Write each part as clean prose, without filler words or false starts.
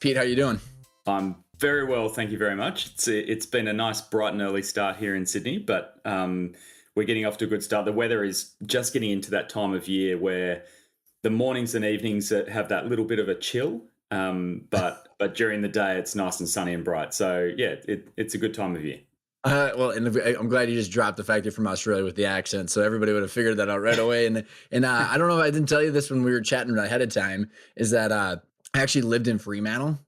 Pete, how you doing? I'm very well, thank you very much. It's been a nice, bright and early start here in Sydney, but we're getting off to a good start. The weather is just getting into that time of year where the mornings and evenings have that little bit of a chill, but during the day it's nice and sunny and bright. So yeah, it's a good time of year. I'm glad you just dropped the fact you're from Australia with the accent, so everybody would have figured that out right away. And I don't know if I didn't tell you this when we were chatting ahead of time, is that I actually lived in Fremantle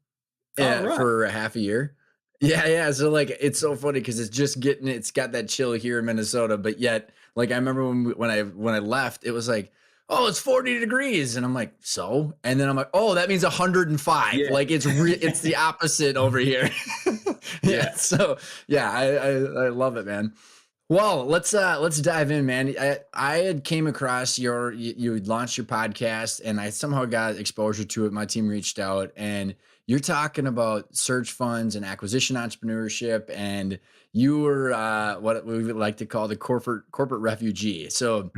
Oh right, for a half a year. Yeah. So like, it's so funny because it's got that chill here in Minnesota, but yet, like, I remember when I left, it was like, oh, it's 40 degrees, and I'm like, so, and then I'm like, oh, that means 105. yeah, Like it's the opposite over here. Yeah. yeah. So yeah, I love it, man. Well, let's dive in, man. I had came across you had launched your podcast, and I somehow got exposure to it. My team reached out, and you're talking about search funds and acquisition entrepreneurship, and you were what we would like to call the corporate refugee. So,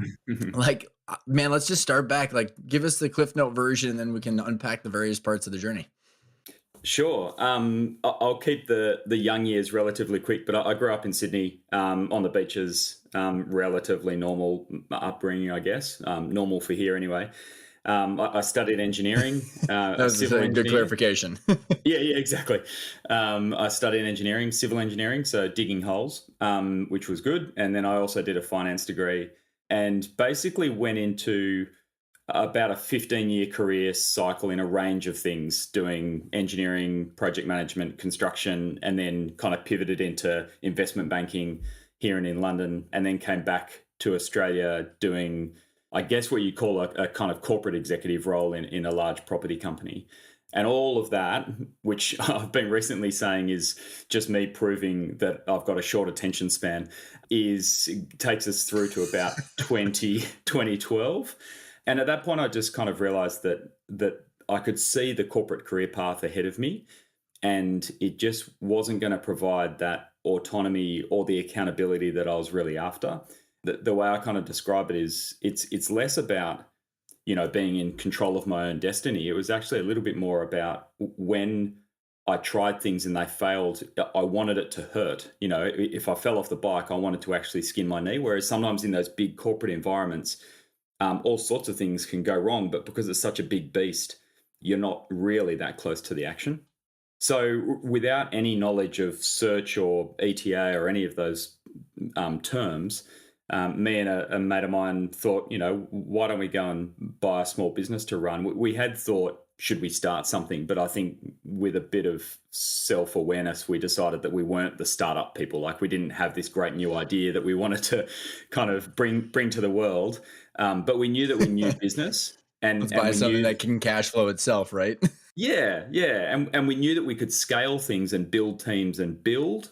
like, man, let's just start back. Like, give us the Cliff Note version, and then we can unpack the various parts of the journey. Sure. I'll keep the young years relatively quick, but I grew up in Sydney on the beaches, relatively normal upbringing, I guess, normal for here anyway. I studied engineering. That was civil a good engineering. clarification. Yeah, exactly. I studied engineering, civil engineering, so digging holes, which was good. And then I also did a finance degree and basically went into about a 15-year career cycle in a range of things, doing engineering, project management, construction, and then kind of pivoted into investment banking here and in London, and then came back to Australia doing, I guess, what you call a kind of corporate executive role in a large property company. And all of that, which I've been recently saying is just me proving that I've got a short attention span, takes us through to about 2012. And at that point, I just kind of realized that I could see the corporate career path ahead of me, and it just wasn't going to provide that autonomy or the accountability that I was really after. The way I kind of describe it is it's less about, being in control of my own destiny. It was actually a little bit more about when I tried things and they failed, I wanted it to hurt. If I fell off the bike, I wanted to actually skin my knee. Whereas sometimes in those big corporate environments, all sorts of things can go wrong, but because it's such a big beast, you're not really that close to the action. So without any knowledge of search or ETA or any of those terms, me and a mate of mine thought, why don't we go and buy a small business to run? We had thought, should we start something? But I think with a bit of self-awareness, we decided that we weren't the startup people. Like, we didn't have this great new idea that we wanted to kind of bring to the world. But we knew that we knew business. And Let's buy something that can cash flow itself, right? Yeah. And we knew that we could scale things and build teams and build.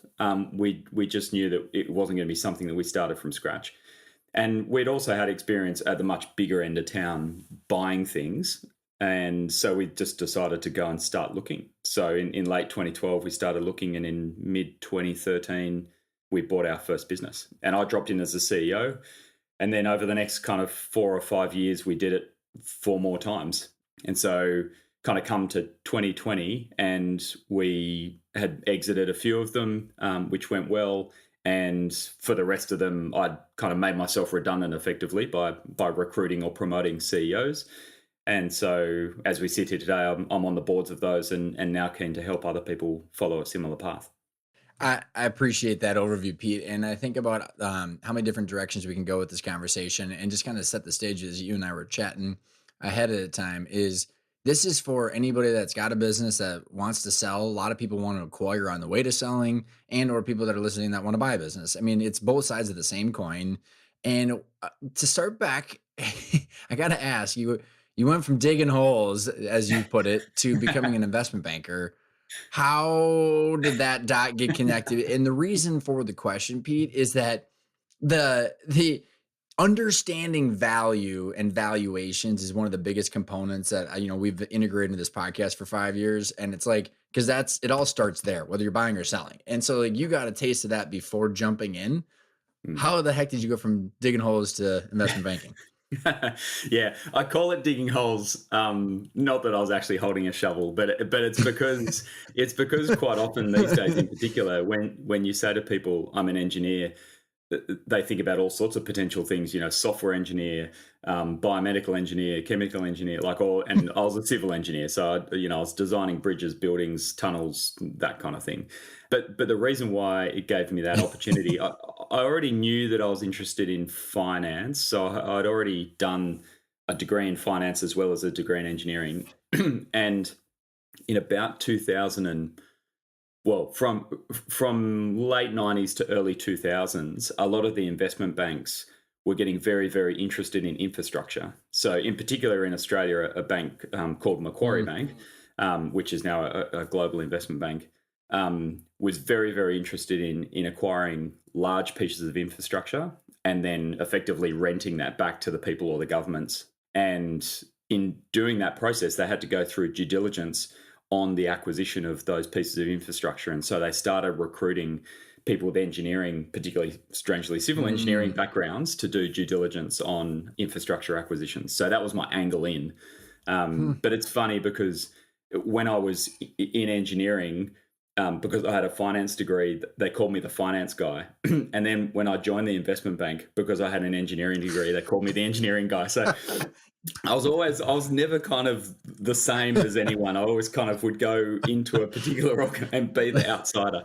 We just knew that it wasn't going to be something that we started from scratch. And we'd also had experience at the much bigger end of town buying things. And so we just decided to go and start looking. So in late 2012, we started looking, and in mid 2013, we bought our first business. And I dropped in as the CEO. And then over the next kind of 4 or 5 years, we did it 4 more times. And so kind of come to 2020, and we had exited a few of them, which went well. And for the rest of them, I'd kind of made myself redundant effectively by recruiting or promoting CEOs. And so as we sit here today, I'm on the boards of those and now keen to help other people follow a similar path. I appreciate that overview, Pete. And I think about how many different directions we can go with this conversation, and just kind of set the stage as you and I were chatting ahead of the time. This is for anybody that's got a business that wants to sell. A lot of people want to acquire on the way to selling, and or people that are listening that want to buy a business. I mean, it's both sides of the same coin. And to start back, I got to ask you, you went from digging holes, as you put it, to becoming an investment banker. How did that dot get connected? And the reason for the question, Pete, is that the understanding value and valuations is one of the biggest components that we've integrated into this podcast for 5 years. And it's like, because it all starts there, whether you're buying or selling. And so, like, you got a taste of that before jumping in. How the heck did you go from digging holes to investment banking? Yeah, I call it digging holes. Not that I was actually holding a shovel, but it's because quite often these days, in particular, when you say to people, "I'm an engineer," they think about all sorts of potential things. Software engineer, biomedical engineer, chemical engineer, like all. And I was a civil engineer, so I was designing bridges, buildings, tunnels, that kind of thing. But the reason why it gave me that opportunity, I already knew that I was interested in finance, so I'd already done a degree in finance as well as a degree in engineering, and in about 2000 and well, from late 90s to early 2000s, a lot of the investment banks were getting very, very interested in infrastructure. So, in particular, in Australia, a bank called Macquarie Mm. Bank, which is now a global investment bank, was very, very interested in acquiring large pieces of infrastructure and then effectively renting that back to the people or the governments. And in doing that process, they had to go through due diligence on the acquisition of those pieces of infrastructure. And so they started recruiting people with engineering, particularly strangely civil engineering Mm. backgrounds, to do due diligence on infrastructure acquisitions. So that was my angle in. Hmm. But it's funny because when I was in engineering, because I had a finance degree, they called me the finance guy. And then when I joined the investment bank, because I had an engineering degree, they called me the engineering guy. So I was never kind of the same as anyone. I always kind of would go into a particular and be the outsider.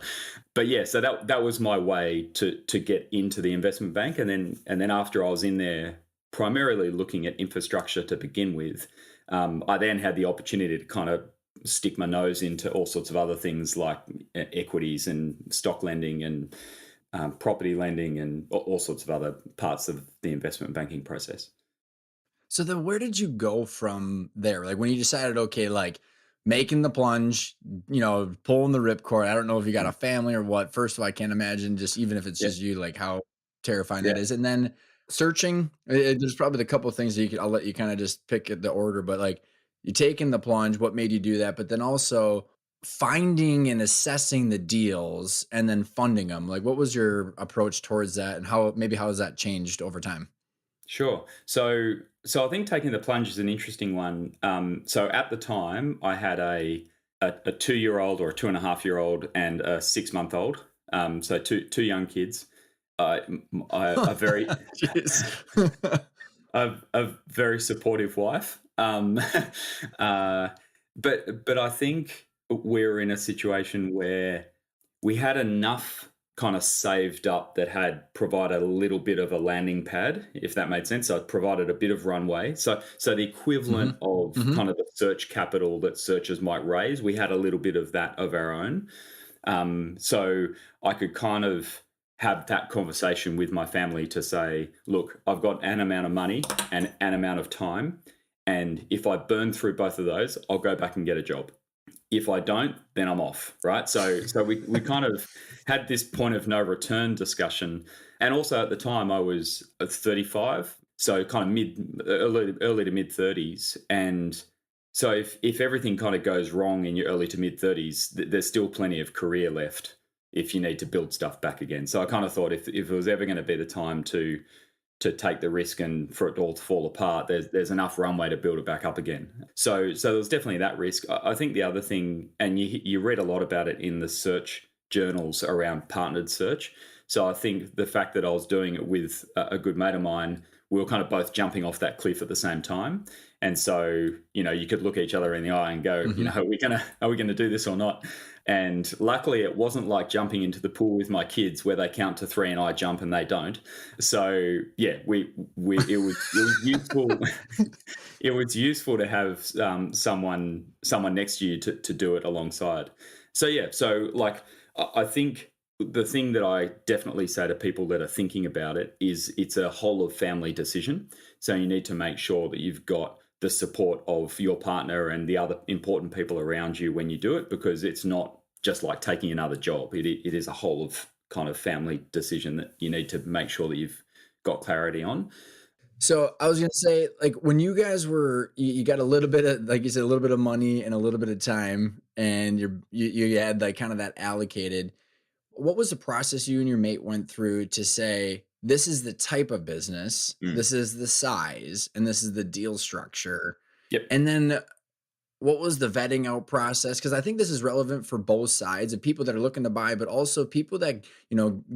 But yeah, so that was my way to get into the investment bank, and then after I was in there, primarily looking at infrastructure to begin with, I then had the opportunity to kind of stick my nose into all sorts of other things like equities and stock lending and property lending and all sorts of other parts of the investment banking process. So then where did you go from there? Like when you decided, okay, like making the plunge, pulling the ripcord. I don't know if you got a family or what. First of all, I can't imagine just even if it's Yeah, just you, like how terrifying that yeah. is. And then searching, there's probably the couple of things that I'll let you kind of just pick at the order, but like you taking the plunge, what made you do that? But then also finding and assessing the deals and then funding them. Like what was your approach towards that and how has that changed over time? Sure. So I think taking the plunge is an interesting one. So at the time, I had a 2 year old or a 2.5 year old and a 6 month old. So two young kids. A very Jeez. a very supportive wife. Uh, but I think we're in a situation where we had enough kind of saved up that had provided a little bit of a landing pad, if that made sense. So it provided a bit of runway. So the equivalent Mhm. of Mhm. kind of the search capital that searchers might raise, we had a little bit of that of our own. So I could kind of have that conversation with my family to say, look, I've got an amount of money and an amount of time. And if I burn through both of those, I'll go back and get a job. If I don't, then I'm off. Right. So we kind of had this point of no return discussion. And also at the time I was 35. So kind of early to mid 30s. And so if everything kind of goes wrong in your early to mid 30s, there's still plenty of career left if you need to build stuff back again. So I kind of thought if it was ever going to be the time to take the risk and for it all to fall apart, there's enough runway to build it back up again. So there's definitely that risk. I think the other thing, and you read a lot about it in the search journals around partnered search. So I think the fact that I was doing it with a good mate of mine, we were kind of both jumping off that cliff at the same time. And so, you could look each other in the eye and go, Mhm. are we gonna do this or not? And luckily it wasn't like jumping into the pool with my kids where they count to three and I jump and they don't. So yeah, it was useful. It was useful to have someone next to you to do it alongside. So yeah, so like I think the thing that I definitely say to people that are thinking about it is it's a whole of family decision. So you need to make sure that you've got the support of your partner and the other important people around you when you do it, because it's not just like taking another job. It is a whole of kind of family decision that you need to make sure that you've got clarity on. So I was gonna say, like, when you guys you got a little bit of, like you said, a little bit of money and a little bit of time, and you had like kind of that allocated. What was the process you and your mate went through to say this is the type of business, Mm. this is the size, and this is the deal structure. Yep. And then what was the vetting out process? Because I think this is relevant for both sides of people that are looking to buy, but also people that,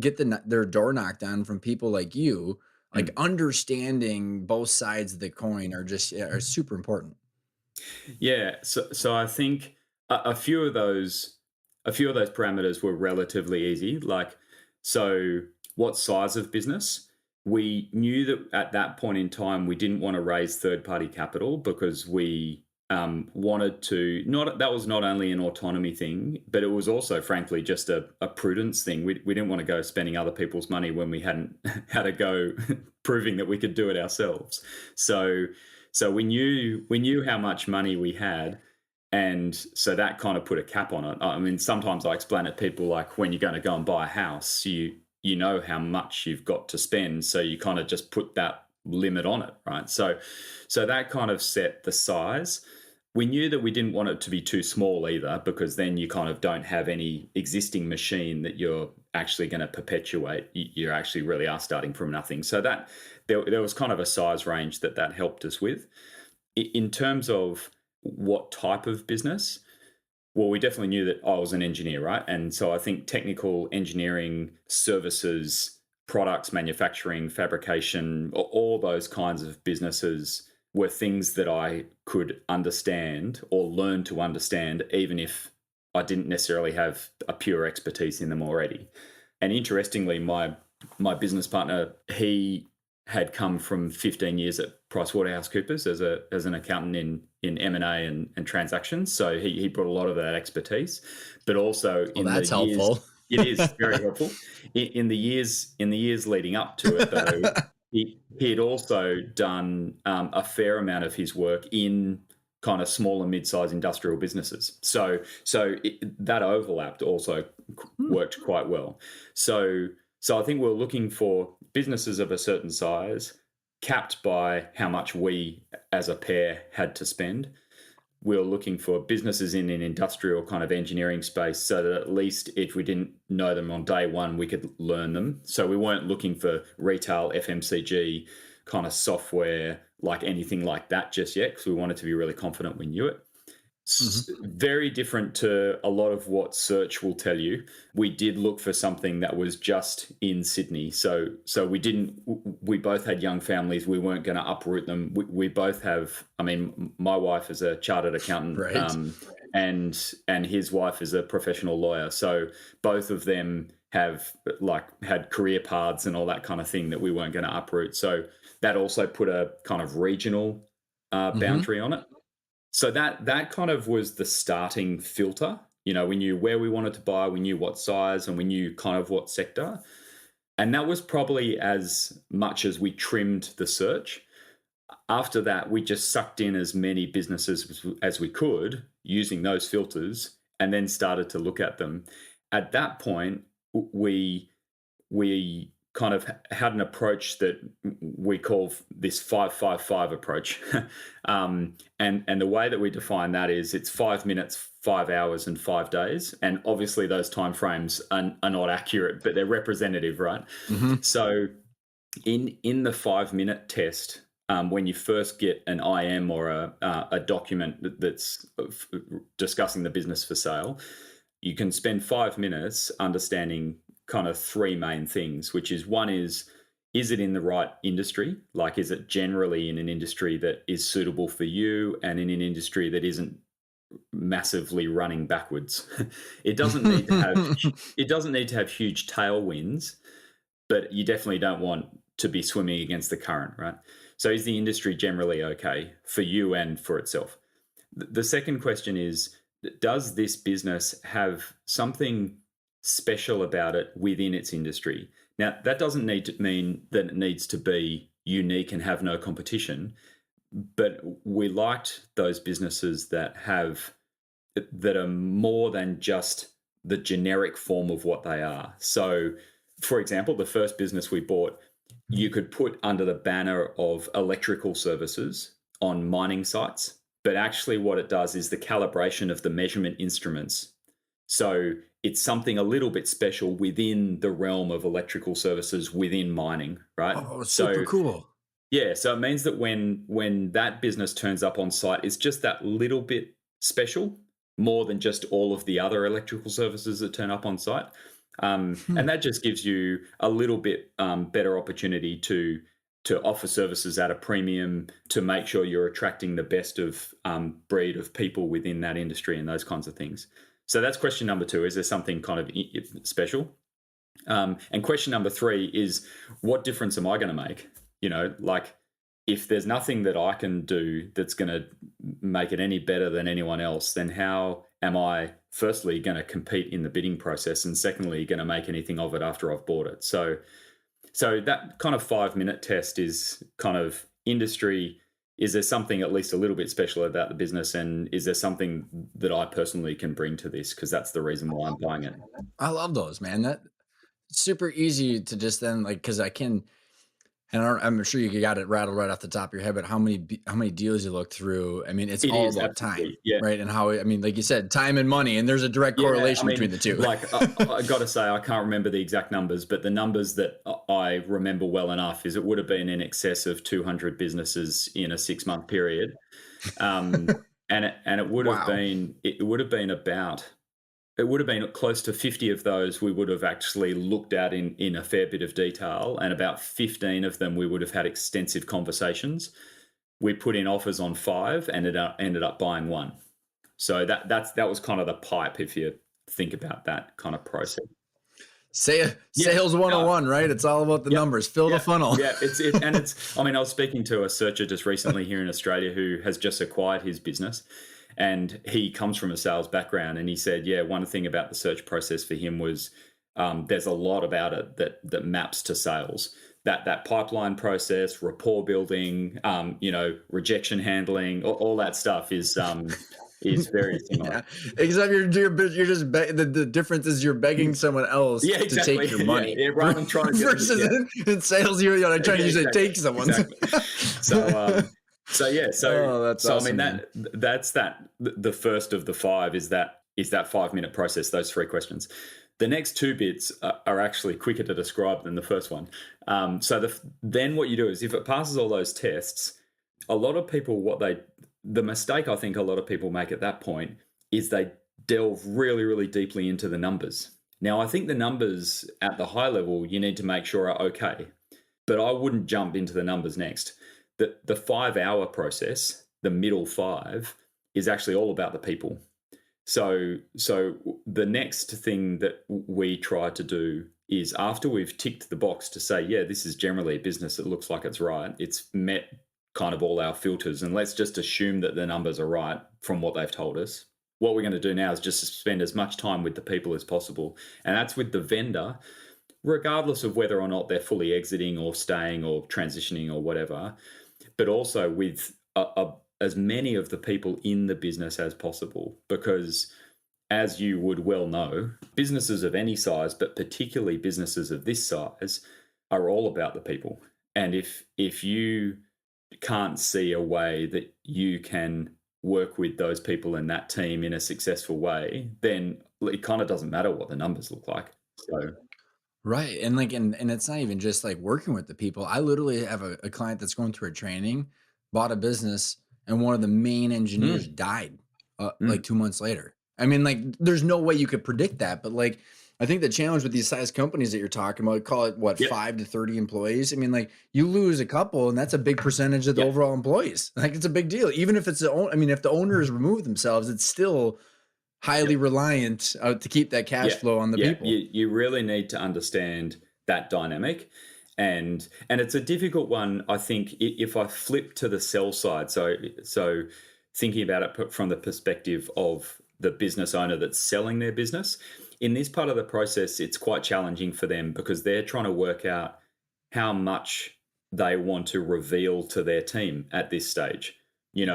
get their door knocked on from people like you. Like Mm. understanding both sides of the coin are just are super important. Yeah. So I think a few of those parameters were relatively easy. Like, so what size of business? We knew that at that point in time we didn't want to raise third party capital because we wanted to not that was not only an autonomy thing, but it was also frankly just a prudence thing. We didn't want to go spending other people's money when we hadn't had a go proving that we could do it ourselves. So we knew how much money we had, and so that kind of put a cap on it. I mean, sometimes I explain it to people like when you're going to go and buy a house, you know how much you've got to spend, so you kind of just put that limit on it, right? So that kind of set the size. We knew that we didn't want it to be too small either, because then you kind of don't have any existing machine that you're actually going to perpetuate. You actually really are starting from nothing. So that there was kind of a size range that helped us with. In terms of what type of business, well, we definitely knew that I was an engineer, right? And so I think technical engineering services, products, manufacturing, fabrication, all those kinds of businesses were things that I could understand or learn to understand, even if I didn't necessarily have a pure expertise in them already. And interestingly, my business partner, he had come from 15 years at PricewaterhouseCoopers as an accountant in M&A and transactions. So he brought a lot of that expertise, but also Well, in the that's years, helpful. it is very helpful. In the years leading up to it, though, he had also done a fair amount of his work in kind of small and mid-sized industrial businesses. That overlapped also Hmm. worked quite well. So I think we're looking for businesses of a certain size, capped by how much we as a pair had to spend. We were looking for businesses in an industrial kind of engineering space, so that at least if we didn't know them on day one, we could learn them. So we weren't looking for retail FMCG kind of software, like anything like that just yet, because we wanted to be really confident we knew it. Mhm. Very different to a lot of what search will tell you. We did look for something that was just in Sydney. So we didn't. We both had young families. We weren't going to uproot them. We both have. I mean, my wife is a chartered accountant, Right. and his wife is a professional lawyer. So both of them have like had career paths and all that kind of thing that we weren't going to uproot. So that also put a kind of regional Mhm. boundary on it. So that kind of was the starting filter. We knew where we wanted to buy, we knew what size, and we knew kind of what sector. And that was probably as much as we trimmed the search. After that, we just sucked in as many businesses as we could using those filters, and then started to look at them. At that point, we kind of had an approach that we call this 5-5-5 approach. And the way that we define that is it's 5 minutes, 5 hours, and 5 days. And obviously those timeframes are not accurate, but they're representative, right? Mhm. So in the 5 minute test, when you first get an IM or a document that's discussing the business for sale, you can spend 5 minutes understanding kind of three main things, which is one is it in the right industry? Like, is it generally in an industry that is suitable for you and in an industry that isn't massively running backwards? It doesn't need to have it doesn't need to have huge tailwinds, but you definitely don't want to be swimming against the current, right? So is the industry generally okay for you and for itself? The second question is, does this business have something special about it within its industry? Now, that doesn't need to mean that it needs to be unique and have no competition, but we liked those businesses that are more than just the generic form of what they are. So, for example, the first business we bought, you could put under the banner of electrical services on mining sites, but actually what it does is the calibration of the measurement instruments. So it's something a little bit special within the realm of electrical services within mining, right? Oh, super So cool. yeah, so it means that when that business turns up on site, it's just that little bit special, more than just all of the other electrical services that turn up on site, Hmm. and that just gives you a little bit better opportunity to offer services at a premium, to make sure you're attracting the best of breed of people within that industry and those kinds of things. So that's question number two. Is there something kind of special? And question number three is, what difference am I going to make? Like, if there's nothing that I can do that's going to make it any better than anyone else, then how am I, firstly, going to compete in the bidding process, and secondly, going to make anything of it after I've bought it? So that kind of 5-minute test is kind of industry. Is there something at least a little bit special about the business? And is there something that I personally can bring to this? Because that's the reason why I'm buying it. I love those, man. That super easy to just then like because I can. And I'm sure you got it rattled right off the top of your head, but how many deals you look through? I mean, it's It all is about time, absolutely, yeah. right? And how I mean, like you said, time and money, and there's a direct Yeah, I correlation between mean, the two. like I got to say, I can't remember the exact numbers, but the numbers that I remember well enough is it would have been in excess of 200 businesses in a 6-month period, and Wow. it would have been about it would have been close to 50 of those we would have actually looked at in a fair bit of detail, and about 15 of them we would have had extensive conversations. We put in offers on 5 and ended up buying 1. So that was kind of the pipe, if you think about that kind of process. Say Yeah. sales No, 101, right? It's all about the yep. numbers. Fill the Yeah. funnel. Yeah. It's. I mean, I was speaking to a searcher just recently here in Australia who has just acquired his business, and he comes from a sales background, and he said, yeah, one thing about the search process for him was there's a lot about it that maps to sales. That pipeline process, rapport building, rejection handling, all that stuff is very similar. Yeah, except you're just the difference is you're begging someone else Yeah, to take exactly. your Yeah, money yeah. Rather than trying to get them, versus yeah, in sales you're trying to yeah, use it to exactly, take someone's. exactly. So, yeah, Oh, that's so I mean awesome, man. that's the first of the 5 is that 5-minute process. Those 3 questions. The next 2 bits are actually quicker to describe than the first one. Then what you do is, if it passes all those tests, a lot of people the mistake I think a lot of people make at that point is they delve really, really deeply into the numbers. Now, I think the numbers at the high level you need to make sure are okay, but I wouldn't jump into the numbers next. The 5-hour process, the middle 5, is actually all about the people. So the next thing that we try to do is, after we've ticked the box to say, yeah, this is generally a business that looks like it's right, it's met kind of all our filters, and let's just assume that the numbers are right from what they've told us. What we're going to do now is just spend as much time with the people as possible, and that's with the vendor, regardless of whether or not they're fully exiting or staying or transitioning or whatever, but also with as many of the people in the business as possible. Because, as you would well know, businesses of any size, but particularly businesses of this size, are all about the people. And if you can't see a way that you can work with those people in that team in a successful way, then it kind of doesn't matter what the numbers look like. So Right. And like and it's not even just like working with the people. I literally have a client that's going through a training, bought a business, and one of the main engineers mm, died like mm, 2 months later. I mean, like there's no way you could predict that, but like I think the challenge with these size companies that you're talking about, call it what, yep, 5 to 30 employees. I mean, like you lose a couple, and that's a big percentage of the yep. overall employees. Like it's a big deal. Even if it's the own, I mean, if the owners remove themselves, it's still highly Yep. reliant to keep that cash Yeah, flow on the yeah. people. You really need to understand that dynamic, and it's a difficult one. I think if I flip to the sell side, so thinking about it from the perspective of the business owner that's selling their business, in this part of the process, it's quite challenging for them because they're trying to work out how much they want to reveal to their team at this stage. They've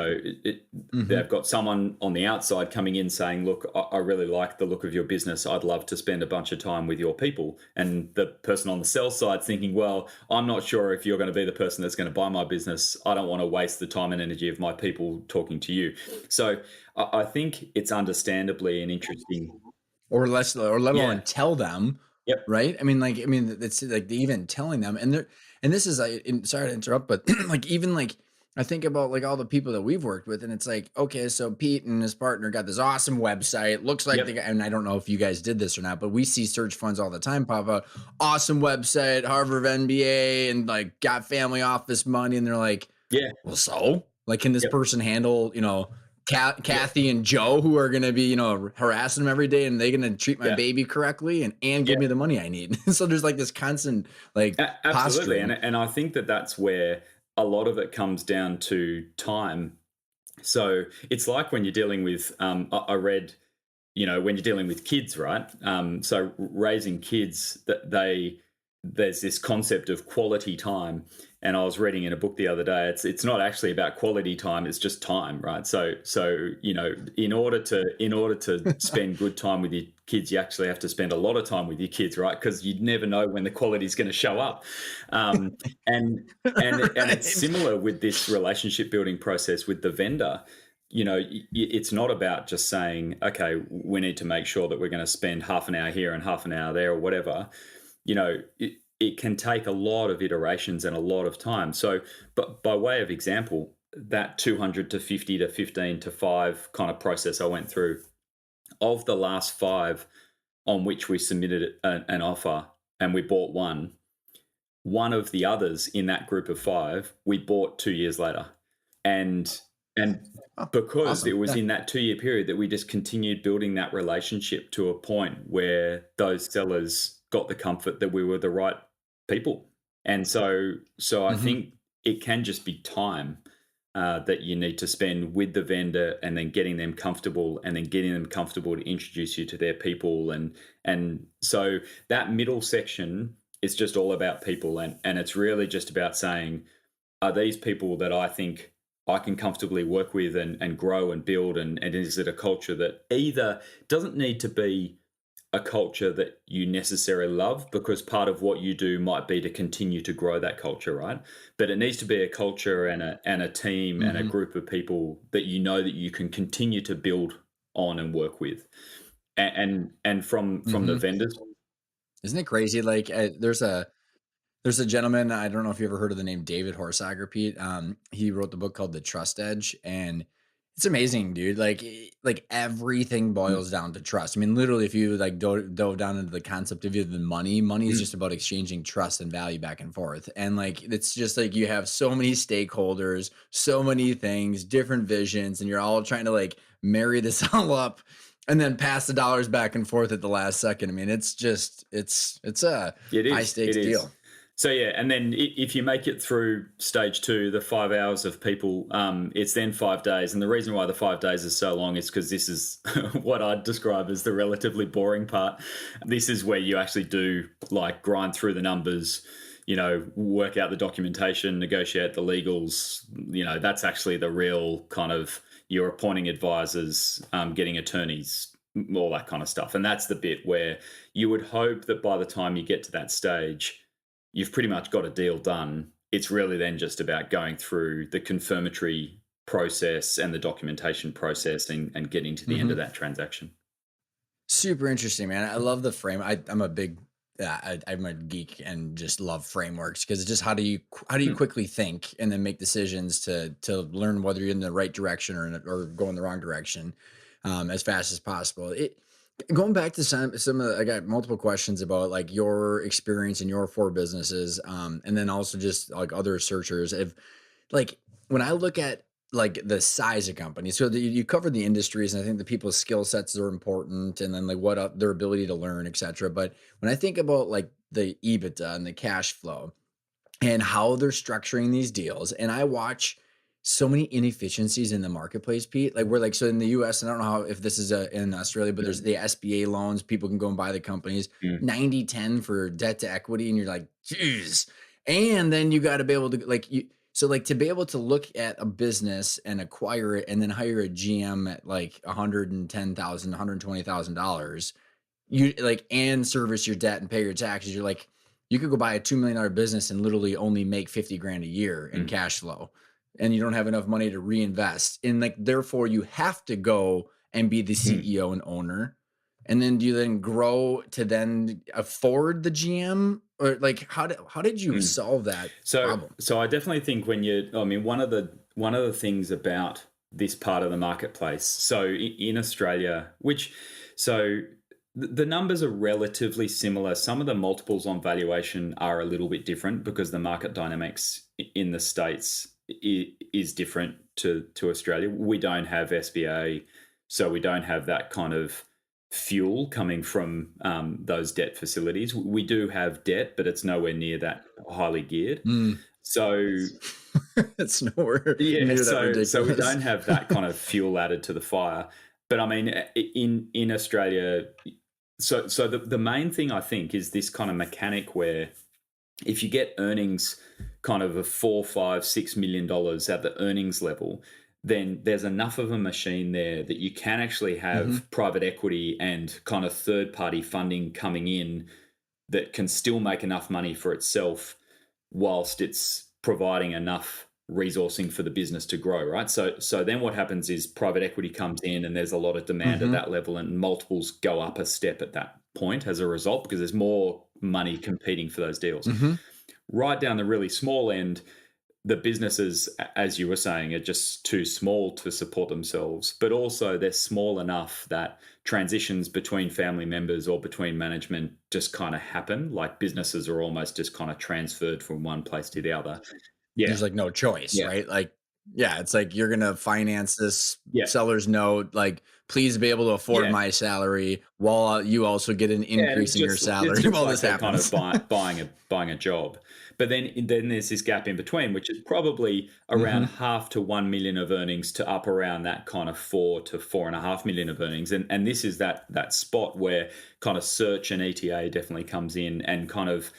Mhm. got someone on the outside coming in saying, look, I really like the look of your business. I'd love to spend a bunch of time with your people. And the person on the sell side thinking, well, I'm not sure if you're going to be the person that's going to buy my business. I don't want to waste the time and energy of my people talking to you. So I think it's understandably an interesting or let alone Yeah. tell them, Yep. right? I mean, it's like even telling them, and this is like, and sorry to interrupt, but like even like I think about like all the people that we've worked with, and it's like, okay, so Pete and his partner got this awesome website. Looks like Yep. and I don't know if you guys did this or not, but we see search funds all the time pop out. Awesome website, Harvard MBA, and like got family office money, and they're like, Yeah. well, so like, can this Yep. person handle, Yep. Kathy and Joe, who are going to be, harassing them every day, and they're going to treat my Yeah. baby correctly and give Yeah. me the money I need. So there's like this constant like Absolutely, posturing. and I think that that's where a lot of it comes down to time. So it's like when you're dealing with, I read, when you're dealing with kids, right? So raising kids, that there's this concept of quality time, and I was reading in a book the other day. It's not actually about quality time; it's just time, right? So in order to spend good time with your kids, you actually have to spend a lot of time with your kids, right? Because you never know when the quality is going to show up, um, and and it's Right. similar with this relationship building process with the vendor. It's not about just saying, okay, we need to make sure that we're going to spend half an hour here and half an hour there or whatever. It can take a lot of iterations and a lot of time. So, but by way of example, that 200 to 50 to 15 to 5 kind of process I went through, of the last 5 on which we submitted an offer and we bought one of the others in that group of 5 we bought 2 years later. And and Oh, because awesome. it was Yeah. in that 2-year period that we just continued building that relationship to a point where those sellers got the comfort that we were the right people. And so I Hmm. think it can just be time, that you need to spend with the vendor, and then getting them comfortable, and then getting them comfortable to introduce you to their people. And so that middle section is just all about people, and it's really just about saying, are these people that I think I can comfortably work with and grow and build, and is it a culture that either doesn't need to be a culture that you necessarily love, because part of what you do might be to continue to grow that culture, right? But it needs to be a culture and a team and a Hmm. group of people that you know that you can continue to build on and work with. And from the Hmm. vendors. Isn't it crazy? Like, there's a gentleman, I don't know if you ever heard of the name David Horsager, Pete. He wrote the book called The Trust Edge, and it's amazing, dude. Like everything Mm, boils down to trust. I mean, literally, if you like dove down into the concept of even money is mm, just about exchanging trust and value back and forth. And like, it's just like you have so many stakeholders, so many things, different visions, and you're all trying to like marry this all up and then pass the dollars back and forth at the last second. I mean, it's a it high is. It stakes is. deal. So yeah, and then if you make it through stage 2, the 5 hours of people, it's then 5 days. And the reason why the 5 days is so long is because this is what I'd describe as the relatively boring part. This is where you actually do like grind through the numbers, work out the documentation, negotiate the legals. That's actually the real kind of, you're appointing advisors, getting attorneys, all that kind of stuff. And that's the bit where you would hope that by the time you get to that stage, you've pretty much got a deal done. It's really then just about going through the confirmatory process and the documentation process, and getting to the end of Mhm. that transaction. Super interesting, man. I love the frame. I'm a big, I'm a geek and just love frameworks because it's just how do you Hmm. quickly think and then make decisions to learn whether you're in the right direction or going the wrong direction, as fast as possible. Going back to some of I got multiple questions about like your experience in your 4 businesses, and then also just like other searchers. If like when I look at like the size of companies, so you covered the industries, and I think the people's skill sets are important, and then like their ability to learn, etc. But when I think about like the EBITDA and the cash flow and how they're structuring these deals, and I watch so many inefficiencies in the marketplace, Pete. Like we're like so in the U.S., and I don't know how if this is in Australia, but there's the SBA loans. People can go and buy the companies Mm. 90-10 for debt to equity, and you're like, geez. And then you got to be able to like you. So like to be able to look at a business and acquire it, and then hire a GM at like $120,000, you like and service your debt and pay your taxes. You're like, you could go buy a $2 million business and literally only make 50 grand a year in Mm. cash flow, and you don't have enough money to reinvest. And like, therefore, you have to go and be the Mm. CEO and owner And then do you then grow to then afford the GM? Or like how did you Mm. solve that So, problem? so I definitely think when you, I mean, one of the things about this part of the marketplace. So in Australia, so the numbers are relatively similar. Some of the multiples on valuation are a little bit different because the market dynamics in the states is different to Australia. We don't have SBA, so we don't have that kind of fuel coming from those debt facilities. We do have debt, but it's nowhere near that highly geared. Mm. So It's nowhere yeah, near that so we ridiculous. don't have that kind of fuel added to the fire. But I mean, in Australia, so the main thing I think is this kind of mechanic where if you get earnings kind of a $4, $5, $6 million at the earnings level, then there's enough of a machine there that you can actually Mhm. have private equity and kind of third party funding coming in that can still make enough money for itself whilst it's providing enough resourcing for the business to grow, right? So then what happens is private equity comes in and there's a lot of demand at Mhm. that level and multiples go up a step at that point as a result because there's more money competing for those deals. Mhm. Right down the really small end, the businesses, as you were saying, are just too small to support themselves, but also they're small enough that transitions between family members or between management just kind of happen. Like businesses are almost just kind of transferred from one place to the other. Yeah. There's, like, no choice, Yeah. right? Like, yeah, it's like, "You're gonna finance this Yeah. seller's note, like, please be able to afford Yeah. my salary while you also get an Yeah, and increase in your it's salary just while like this they're kind of happens." buying a job. But then there's this gap in between, which is probably around Mhm. half to 1 million of earnings to up around that kind of 4 to 4.5 million of earnings. And this is that spot where kind of search and ETA definitely comes in and kind of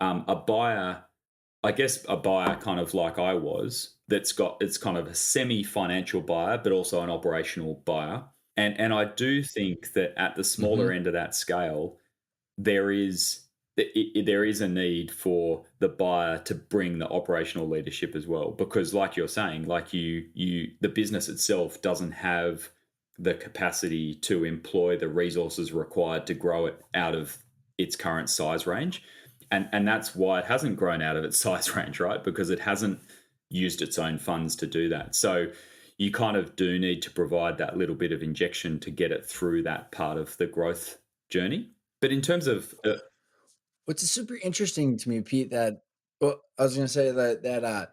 a buyer, I guess a buyer kind of like I was, it's kind of a semi-financial buyer, but also an operational buyer. And I do think that at the smaller Mhm. end of that scale, there is there is a need for the buyer to bring the operational leadership as well because like you're saying like the business itself doesn't have the capacity to employ the resources required to grow it out of its current size range and that's why it hasn't grown out of its size range, right? Because it hasn't used its own funds to do that. So you kind of do need to provide that little bit of injection to get it through that part of the growth journey. But in terms of What's super interesting to me, Pete, that well, I was gonna say the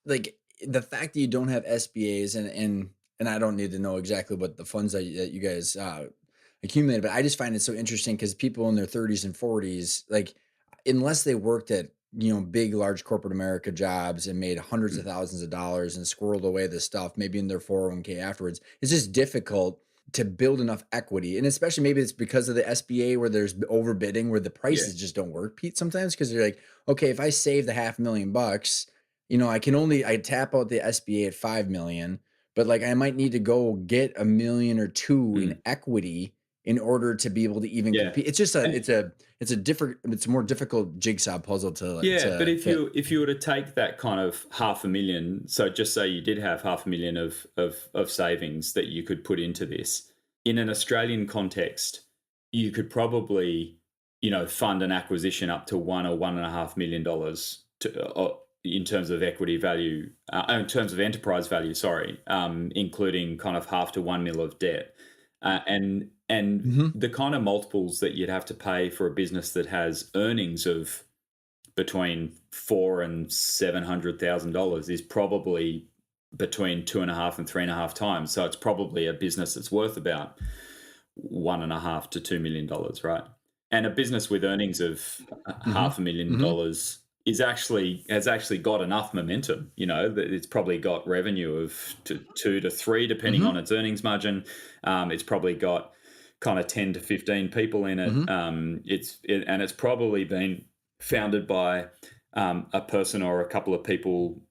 like the fact that you don't have SBAs and I don't need to know exactly what the funds that you guys accumulated, but I just find it so interesting because people in their 30s and 40s, like unless they worked at big large corporate America jobs and made hundreds of thousands of dollars and squirreled away the stuff maybe in their 401k afterwards, it's just difficult to build enough equity. And especially maybe it's because of the SBA where there's overbidding where the yeah, prices just don't work, Pete, sometimes because they're like, okay, if I save the $500,000, I tap out the SBA at 5 million, but like I might need to go get 1 million or two in mm, equity in order to be able to even yeah, compete. It's just a and it's a more difficult jigsaw puzzle to yeah. But to fit. if you were to take that kind of 500,000, so just say you did have 500,000 of savings that you could put into this in an Australian context, you could probably fund an acquisition up to $1 or $1.5 million in terms of equity value, in terms of enterprise value. Sorry, including kind of half to 1 mil of debt, and Mhm. the kind of multiples that you'd have to pay for a business that has earnings of between $400,000 and $700,000 is probably between 2.5 and 3.5 times. So it's probably a business that's worth about 1.5 to $2 million, right? And a business with earnings of Mhm. half a million Mhm. dollars has actually got enough momentum. That it's probably got revenue of 2 to 3, depending on Mhm. its earnings margin. It's probably got kind of 10 to 15 people in it. Mhm. And it's probably been founded by a person or a couple of people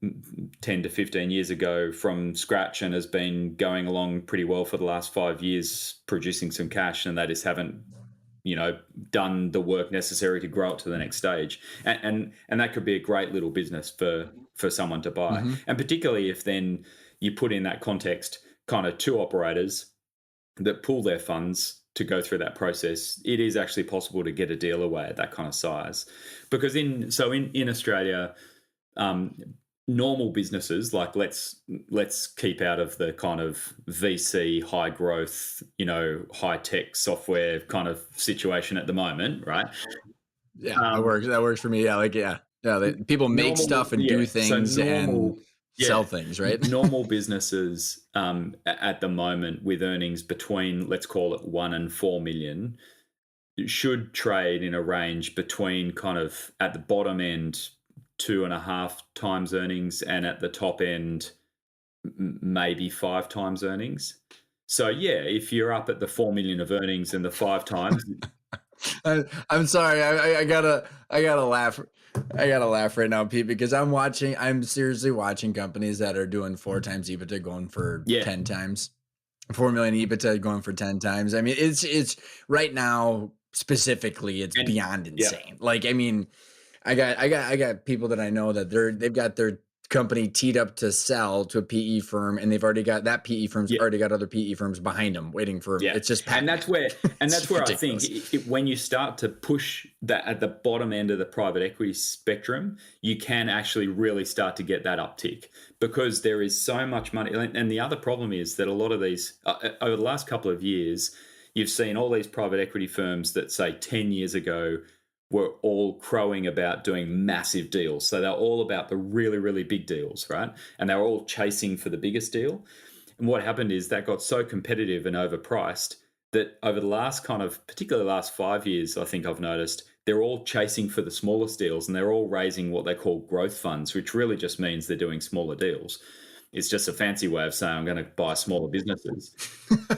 10 to 15 years ago from scratch and has been going along pretty well for the last 5 years, producing some cash, and they just haven't you know done the work necessary to grow it to the next stage. And that could be a great little business for someone to buy, Mhm. and particularly if then you put in that context kind of two operators that pool their funds to go through that process, it is actually possible to get a deal away at that kind of size. Because in Australia, um, normal businesses, like let's keep out of the kind of VC high growth, high tech software kind of situation at the moment, right? Yeah, that Um, works. That works for me. Yeah, like yeah. People make normal, stuff and yeah. do So things and normal, sell yeah, things, right? normal businesses at the moment with earnings between, let's call it 1 and 4 million, should trade in a range between kind of at the bottom end 2.5 times earnings and at the top end maybe 5 times earnings. So yeah, if you're up at the 4 million of earnings and the 5 times, I'm sorry. I gotta laugh. I gotta laugh right now, Pete, because I'm seriously watching companies that are doing 4 times EBITDA going for yeah, 10 times, 4 million EBITDA going for 10 times. I mean, it's right now specifically, it's and beyond yeah, insane. Like, I mean, I got people that I know that they've got their company teed up to sell to a PE firm, and they've already got that PE firm's yeah. already got other PE firms behind them waiting for them. Yeah, It's just and pac-Man. that's It's where I think ridiculous. when you start to push that at the bottom end of the private equity spectrum, you can actually really start to get that uptick because there is so much money. And the other problem is that a lot of these over the last couple of years, you've seen all these private equity firms that say 10 years ago were all crowing about doing massive deals. So they're all about the really, really big deals, right? And they're all chasing for the biggest deal. And what happened is that got so competitive and overpriced that over the last kind of, particularly the last 5 years, I think I've noticed they're all chasing for the smallest deals and they're all raising what they call growth funds, which really just means they're doing smaller deals. It's just a fancy way of saying I'm going to buy smaller businesses.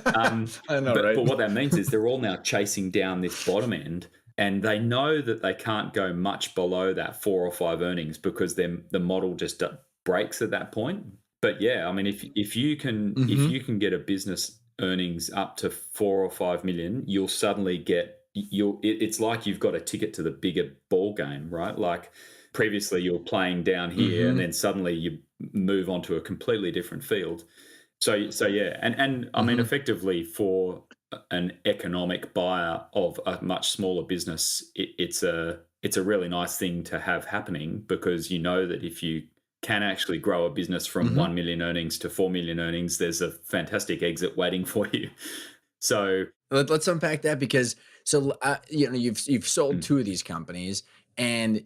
I know, But right? what that means is they're all now chasing down this bottom end, and they know that they can't go much below that 4 or 5 earnings because the model just breaks at that point. But yeah, I mean, if Hmm. you can get a business earnings up to 4 or 5 million, you'll suddenly get it's like you've got a ticket to the bigger ball game, right? Like previously you're playing down here, and Hmm. then suddenly you move onto a completely different field. So yeah, and I mean, Hmm. effectively for an economic buyer of a much smaller business, it's a really nice thing to have happening because you know that if you can actually grow a business from Hmm. 1 million earnings to 4 million earnings, there's a fantastic exit waiting for you. So Let's unpack that because you've sold mm, two of these companies, and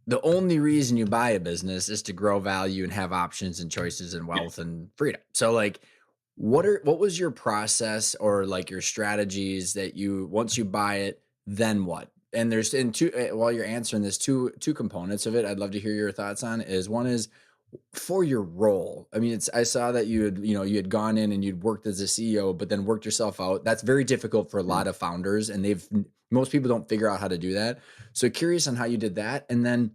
the only reason you buy a business is to grow value and have options and choices and yeah, wealth and freedom. So like what was your process or like your strategies that you once you buy it, then what? And there's in two while you're answering this two components of it I'd love to hear your thoughts on is one is for your role. I mean, it's I saw that you had gone in and you'd worked as a CEO, but then worked yourself out. That's very difficult for a mm, lot of founders, and most people don't figure out how to do that. So curious on how you did that, and then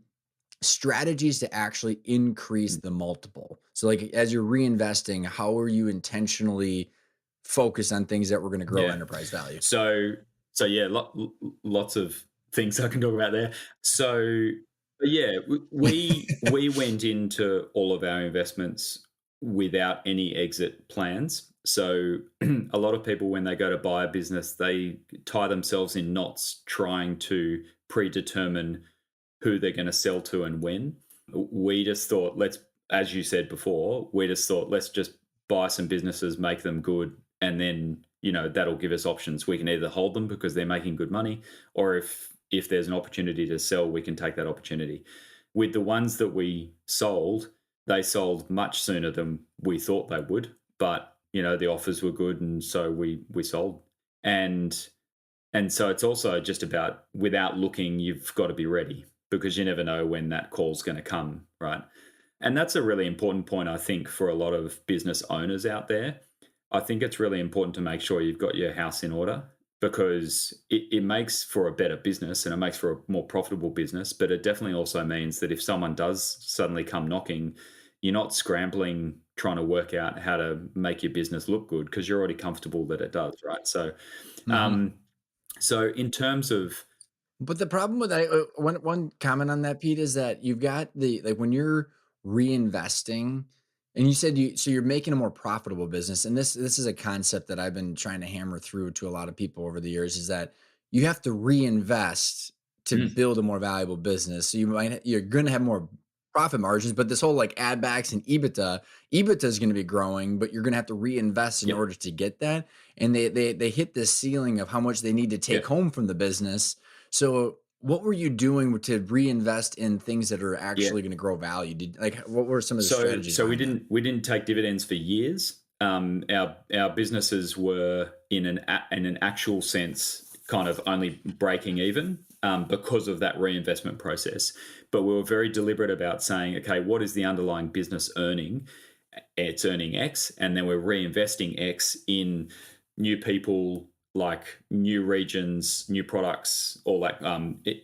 strategies to actually increase mm, the multiple. So like as you're reinvesting, how are you intentionally focused on things that were going to grow yeah. enterprise value? So so yeah, lots of things I can talk about there. So yeah, we went into all of our investments without any exit plans. So a lot of people, when they go to buy a business, they tie themselves in knots trying to predetermine who they're going to sell to and when. We just thought, as you said before, we just thought, let's just buy some businesses, make them good, and then that'll give us options. We can either hold them because they're making good money, or if there's an opportunity to sell, we can take that opportunity. With the ones that we sold, they sold much sooner than we thought they would, but the offers were good, and so we sold. And so it's also just about, without looking, you've got to be ready because you never know when that call's going to come, right? And that's a really important point, I think, for a lot of business owners out there. I think it's really important to make sure you've got your house in order because it makes for a better business and it makes for a more profitable business. But it definitely also means that if someone does suddenly come knocking, you're not scrambling trying to work out how to make your business look good because you're already comfortable that it does, right? So, Mhm. um, so in terms of But the problem with one comment on that, Pete, is that you've got the like when you're reinvesting, And you said so you're making a more profitable business, and this is a concept that I've been trying to hammer through to a lot of people over the years is that you have to reinvest to Mm, build a more valuable business. So you're going to have more profit margins, but this whole like add backs and EBITDA is going to be growing, but you're going to have to reinvest in yep. order to get that. And they hit this ceiling of how much they need to Yeah. take home from the business. So what were you doing to reinvest in things that are Yeah. actually going to grow value? What were some of the So strategies so we behind that? didn't take dividends for years. Our businesses were in an actual sense kind of only breaking even because of that reinvestment process. But we were very deliberate about saying, okay, what is the underlying business earning? It's earning X, and then we're reinvesting X in new people, like new regions, new products, all that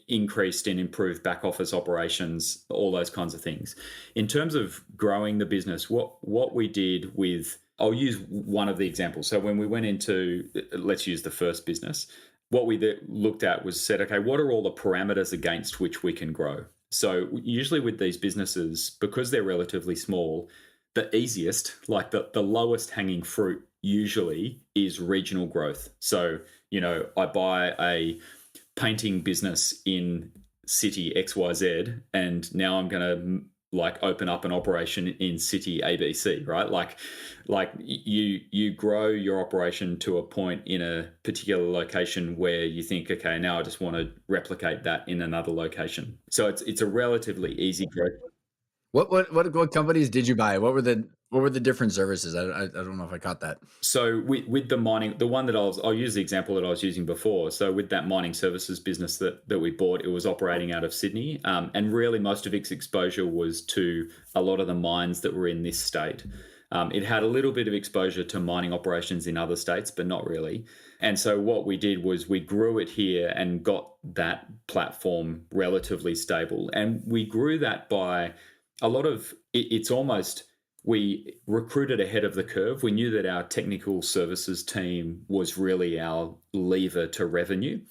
increased and improved back office operations, all those kinds of things. In terms of growing the business, what we did with, I'll use one of the examples. So when we went into, let's use the first business, what we looked at was said, okay, what are all the parameters against which we can grow? So usually with these businesses, because they're relatively small, the easiest, like the lowest hanging fruit usually is regional growth. So, I buy a painting business in city XYZ and now I'm going to like open up an operation in city ABC, right? Like you grow your operation to a point in a particular location where you think, okay, now I just want to replicate that in another location. So it's a relatively easy growth. What companies did you buy? What were the different services? I don't know if I caught that. So with the mining, the one that I'll use the example that I was using before. So with that mining services business that we bought, it was operating out of Sydney, and really most of its exposure was to a lot of the mines that were in this state. It had a little bit of exposure to mining operations in other states, but not really. And so what we did was we grew it here and got that platform relatively stable, and we grew that by a lot of it's almost we recruited ahead of the curve. We knew that our technical services team was really our lever to revenue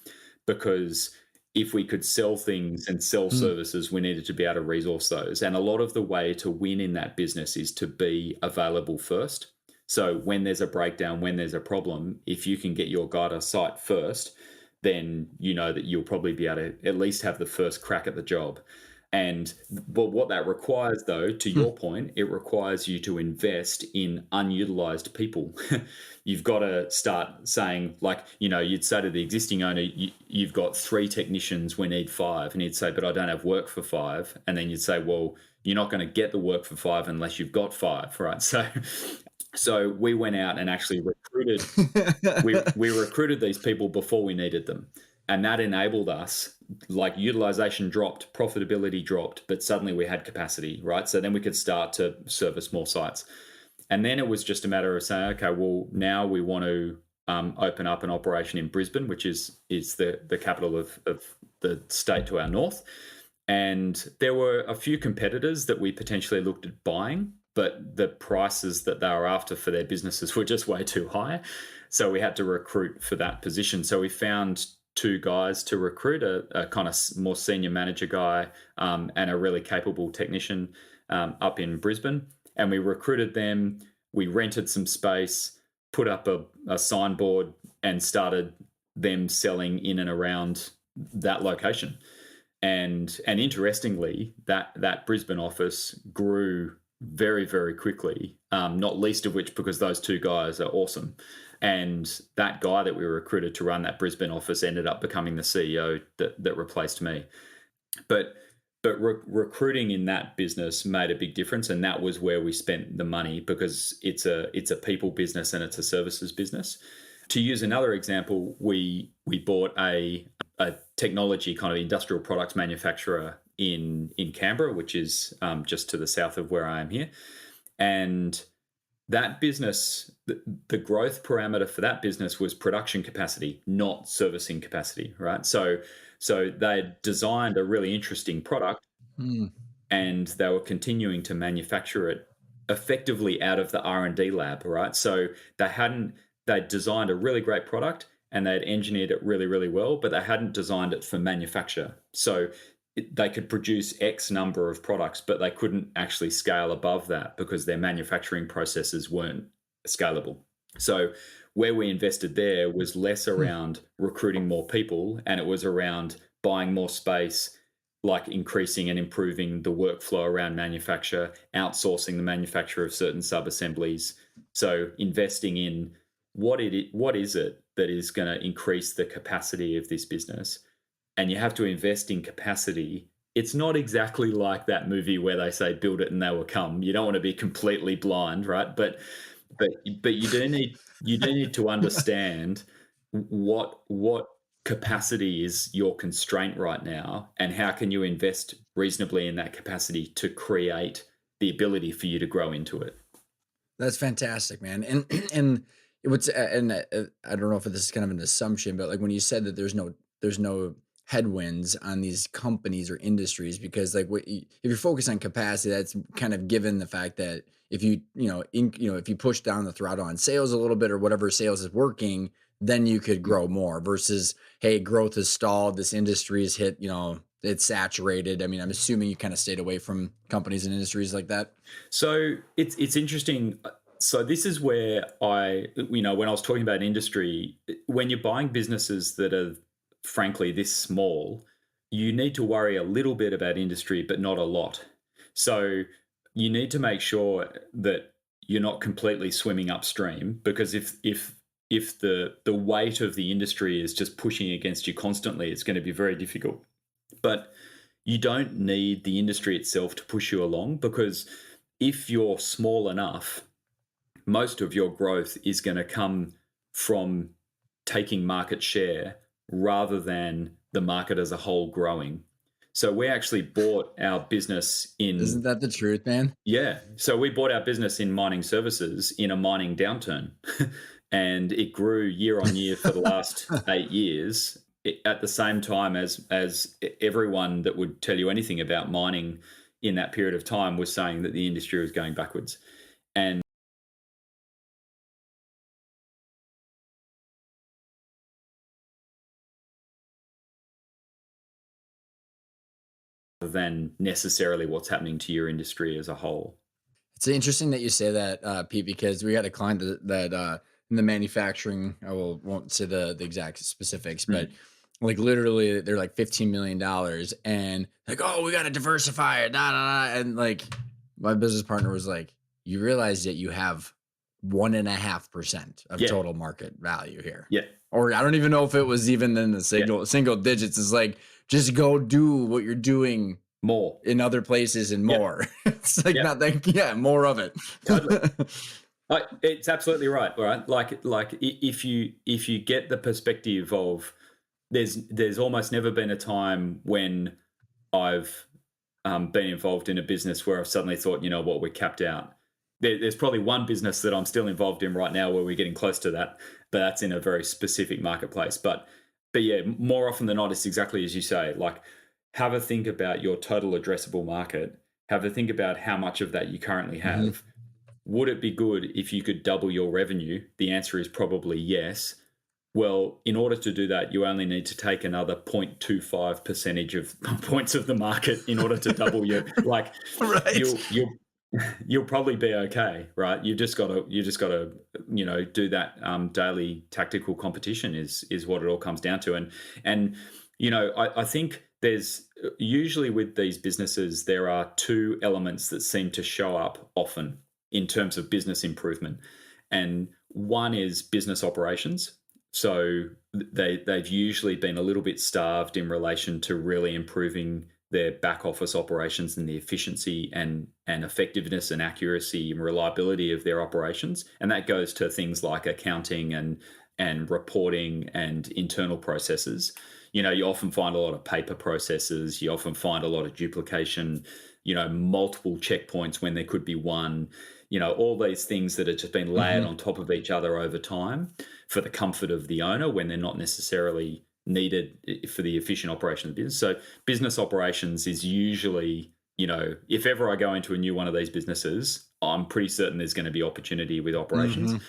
because if we could sell things and sell Hmm. services, we needed to be able to resource those. And a lot of the way to win in that business is to be available first. So when there's a breakdown, when there's a problem, if you can get your guy to site first, then you know that you'll probably be able to at least have the first crack at the job. And but what that requires, though, to Hmm. your point, it requires you to invest in unutilized people. You've got to start saying, like, you'd say to the existing owner, you've got 3 technicians, we need 5. And he'd say, but I don't have work for 5. And then you'd say, well, you're not going to get the work for 5 unless you've got 5, right? So we went out and actually recruited we recruited these people before we needed them, and that enabled us, like, utilization dropped, profitability dropped, but suddenly we had capacity, right? So then we could start to service more sites, and then it was just a matter of saying, okay, well, now we want to open up an operation in Brisbane, which is the capital of the state to our north. And there were a few competitors that we potentially looked at buying, but the prices that they were after for their businesses were just way too high. So we had to recruit for that position. So we found 2 guys to recruit, a kind of more senior manager guy and a really capable technician up in Brisbane. And we recruited them. We rented some space, put up a signboard, and started them selling in and around that location. And interestingly, that Brisbane office grew very, very quickly, not least of which because those 2 guys are awesome. And that guy that we recruited to run that Brisbane office ended up becoming the CEO that replaced me. But recruiting in that business made a big difference, and that was where we spent the money because it's a people business and it's a services business. To use another example, we bought a technology kind of industrial products manufacturer in Canberra, which is just to the south of where I am here. And that business, the growth parameter for that business was production capacity, not servicing capacity, right? So they designed a really interesting product, Hmm. and they were continuing to manufacture it effectively out of the R&D lab, right? So they designed a really great product and they'd engineered it really, really well, but they hadn't designed it for manufacture. So they could produce X number of products, but they couldn't actually scale above that because their manufacturing processes weren't scalable. So where we invested there was less Hmm. around recruiting more people, and it was around buying more space, like increasing and improving the workflow around manufacture, outsourcing the manufacture of certain sub-assemblies. So investing in what is it that is going to increase the capacity of this business, and you have to invest in capacity. It's not exactly like that movie where they say build it and they will come. You don't want to be completely blind, right? But but you do need to understand what capacity is your constraint right now, and how can you invest reasonably in that capacity to create the ability for you to grow into it. That's fantastic, man. And and it would and I don't know if this is kind of an assumption, but like when you said that there's no headwinds on these companies or industries because like if you're focused on capacity, that's kind of given the fact that if if you push down the throttle on sales a little bit or whatever sales is working, then you could grow more versus hey, growth is stalled, this industry is hit, it's saturated. I mean, I'm assuming you kind of stayed away from companies and industries like that. So it's interesting. So this is where when I was talking about industry, when you're buying businesses that are frankly this small, you need to worry a little bit about industry, but not a lot. So you need to make sure that you're not completely swimming upstream, because if the weight of the industry is just pushing against you constantly, it's going to be very difficult. But you don't need the industry itself to push you along, because if you're small enough, most of your growth is going to come from taking market share rather than the market as a whole growing. So we actually bought our business Isn't in, that the truth, man? yeah. So we bought our business in mining services in a mining downturn, and it grew year on year for the last 8 years. At the same time as everyone that would tell you anything about mining in that period of time was saying that the industry was going backwards, and than necessarily what's happening to your industry as a whole. It's interesting that you say that, Pete, because we had a client that in the manufacturing, won't say the exact specifics, but Mm. like literally they're like $15 million and like, oh, we got to diversify it, da, da, da. And like my business partner was like, you realize that you have 1.5% of Yeah, total market value here. yeah, Or I don't even know if it was even in the yeah, single digits. It's like, just go do what you're doing more. in other places and Yeah, more. It's like yeah, not that, yeah, more of it. totally. It's absolutely right. Right, like if you get the perspective of there's almost never been a time when I've been involved in a business where I've suddenly thought, you know what, we're capped out. There's probably one business that I'm still involved in right now where we're getting close to that, but that's in a very specific marketplace. But yeah, more often than not, it's exactly as you say. Like, have a think about your total addressable market. Have a think about how much of that you currently Mhm. have. Would it be good if you could double your revenue? The answer is probably yes. Well, in order to do that, you only need to take another 0.25 percentage of points of the market in order to double your, like, Right. you'll you'll probably be okay, right? You just got to do that daily tactical competition is what it all comes down to. And I think there's usually with these businesses there are two elements that seem to show up often in terms of business improvement, and one is business operations. So they've usually been a little bit starved in relation to really improving their back office operations and the efficiency and effectiveness and accuracy and reliability of their operations. And that goes to things like accounting and reporting and internal processes. You often find a lot of paper processes, you often find a lot of duplication, multiple checkpoints when there could be one, all these things that have just been layered Mhm. on top of each other over time for the comfort of the owner when they're not necessarily needed for the efficient operation of the business. So business operations is usually, if ever I go into a new one of these businesses, I'm pretty certain there's going to be opportunity with operations. Mhm.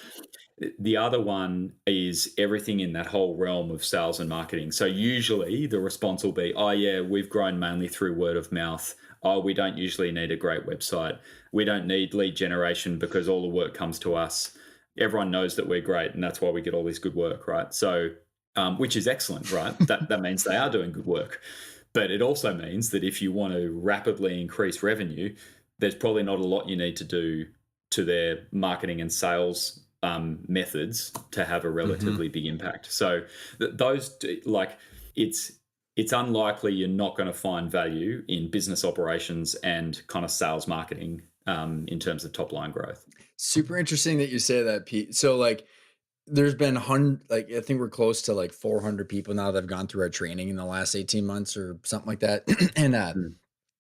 The other one is everything in that whole realm of sales and marketing. So usually the response will be, oh, yeah, we've grown mainly through word of mouth. Oh, we don't usually need a great website. We don't need lead generation because all the work comes to us. Everyone knows that we're great, and that's why we get all this good work, right? So, which is excellent, right? That means they are doing good work. But it also means that if you want to rapidly increase revenue, there's probably not a lot you need to do to their marketing and sales methods to have a Mhm. relatively big impact. So those, like, it's unlikely you're not going to find value in business operations and kind of sales marketing in terms of top line growth. Super interesting that you say that, Pete. So, like, there's been like, I think we're close to like 400 people now that have gone through our training in the last 18 months or something like that. And Mm.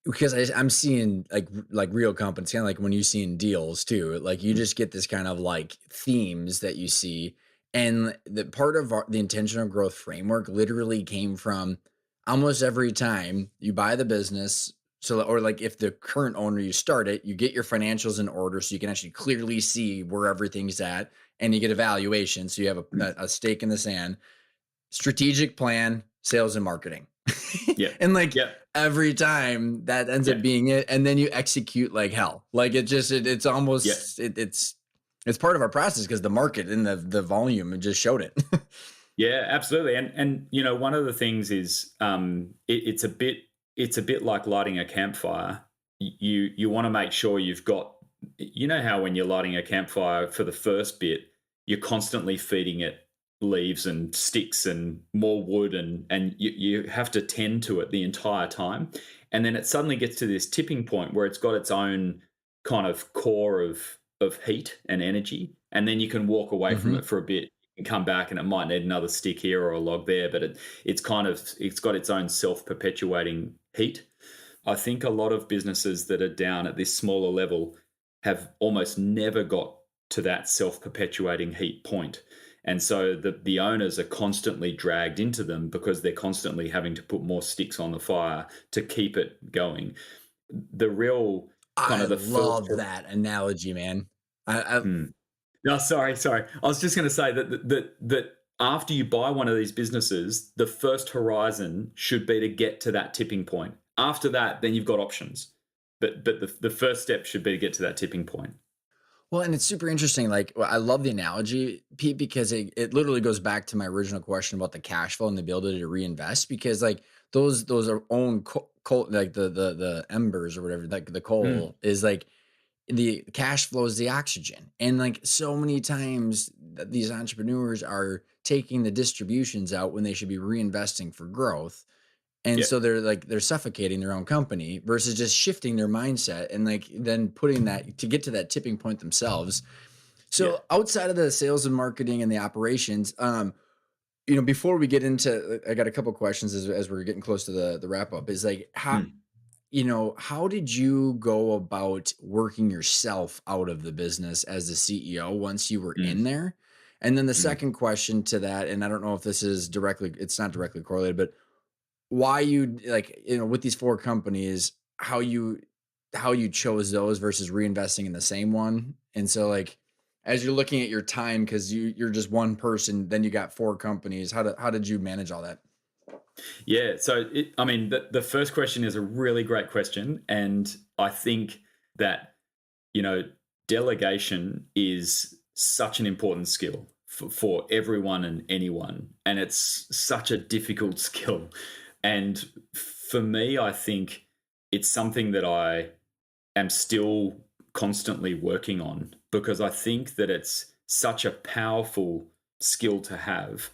because I'm seeing like real companies, kind of like when you see in deals too, like you just get this kind of like themes that you see. And the part of the intentional growth framework literally came from almost every time you buy the business. So, or like if the current owner, you start it, you get your financials in order so you can actually clearly see where everything's at, and you get a valuation. So you have a stake in the sand, strategic plan, sales and marketing. Yeah. And like Yeah. every time that ends Yeah. up being it, and then you execute like hell. Like it's Yeah. almost it's part of our process because the market and the volume, it just showed it. Yeah, absolutely. And one of the things is it's a bit like lighting a campfire. You want to make sure you've got, how when you're lighting a campfire for the first bit, you're constantly feeding it leaves and sticks and more wood, and you have to tend to it the entire time. And then it suddenly gets to this tipping point where it's got its own kind of core of heat and energy, and then you can walk away from Hmm. it for a bit and come back, and it might need another stick here or a log there, but it's got its own self-perpetuating heat. I think a lot of businesses that are down at this smaller level have almost never got to that self-perpetuating heat point. And so the owners are constantly dragged into them because they're constantly having to put more sticks on the fire to keep it going. The real kind I of the first. love that analogy, man. I Hmm. No, sorry. I was just going to say that after you buy one of these businesses, the first horizon should be to get to that tipping point. After that, then you've got options, but the first step should be to get to that tipping point. Well, and it's super interesting. Like, I love the analogy, Pete, because it literally goes back to my original question about the cash flow and the ability to reinvest. Because like those are own coal, like the embers or whatever, like the Mm, coal is like the cash flow is the oxygen. And like so many times these entrepreneurs are taking the distributions out when they should be reinvesting for growth. And yeah, so they're suffocating their own company versus just shifting their mindset and like then putting that to get to that tipping point themselves. yeah, So outside of the sales and marketing and the operations, before we get into, I got a couple questions as we're getting close to the wrap up. Is like mm, how did you go about working yourself out of the business as the CEO once you were in mm, there? And then the mm. second question to that, and I don't know if this is it's not directly correlated, but why you like, with these 4 companies, how you chose those versus reinvesting in the same one. And so like as you're looking at your time, because you're just one person, then you got 4 companies. How did you manage all that? Yeah. So, I mean, the first question is a really great question. And I think that, you know, delegation is such an important skill for everyone and anyone. And it's such a difficult skill. And for me, I think it's something that I am still constantly working on because I think that it's such a powerful skill to have.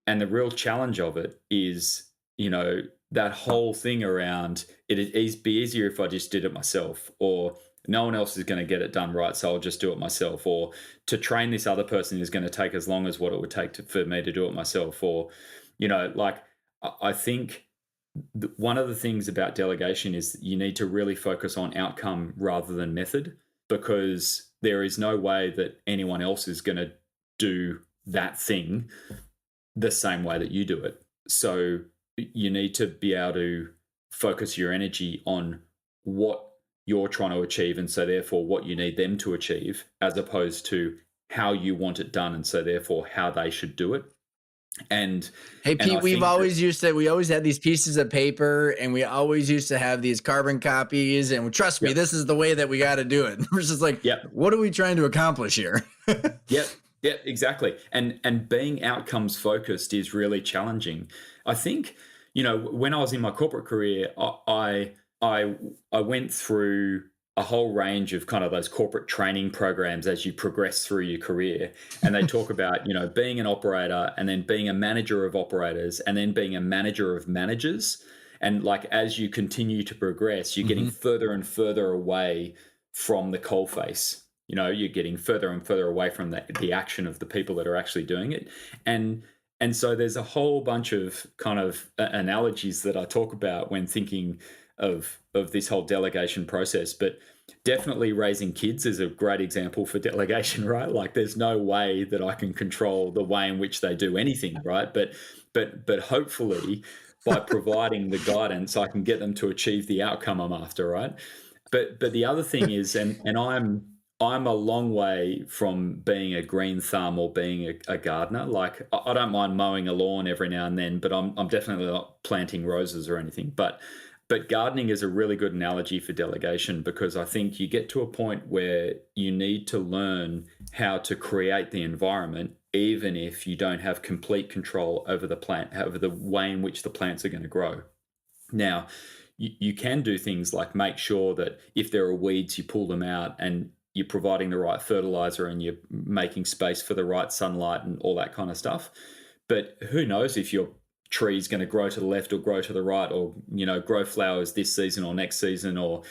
And the real challenge of it is, that whole thing around it'd be easier if I just did it myself, or no one else is going to get it done right, so I'll just do it myself, or to train this other person is going to take as long as what it would take for me to do it myself, or, like I think one of the things about delegation is that you need to really focus on outcome rather than method, because there is no way that anyone else is going to do that thing the same way that you do it. So you need to be able to focus your energy on what you're trying to achieve, and so therefore what you need them to achieve, as opposed to how you want it done, and so therefore how they should do it. And Hey and I Pete, think that, we always had these pieces of paper and we always used to have these carbon copies and trust me, yep, this is the way that we got to do it. We're just like, yep, what are we trying to accomplish here? yep, yep, exactly. And being outcomes focused is really challenging. I think, when I was in my corporate career, I went through a whole range of kind of those corporate training programs as you progress through your career. And they talk about, being an operator and then being a manager of operators and then being a manager of managers. And like as you continue to progress, you're getting Mhm. further and further away from the coalface. You're getting further and further away from the action of the people that are actually doing it. And so there's a whole bunch of kind of analogies that I talk about when thinking of this whole delegation process. But definitely raising kids is a great example for delegation, right? Like there's no way that I can control the way in which they do anything, right? But hopefully by providing the guidance, I can get them to achieve the outcome I'm after, right? But the other thing is, and I'm a long way from being a green thumb or being a gardener. Like I don't mind mowing a lawn every now and then, but I'm definitely not planting roses or anything. But gardening is a really good analogy for delegation, because I think you get to a point where you need to learn how to create the environment, even if you don't have complete control over the plant, over the way in which the plants are going to grow. Now, you can do things like make sure that if there are weeds, you pull them out and you're providing the right fertilizer and you're making space for the right sunlight and all that kind of stuff. But who knows if your tree is going to grow to the left or grow to the right, or grow flowers this season or next season, or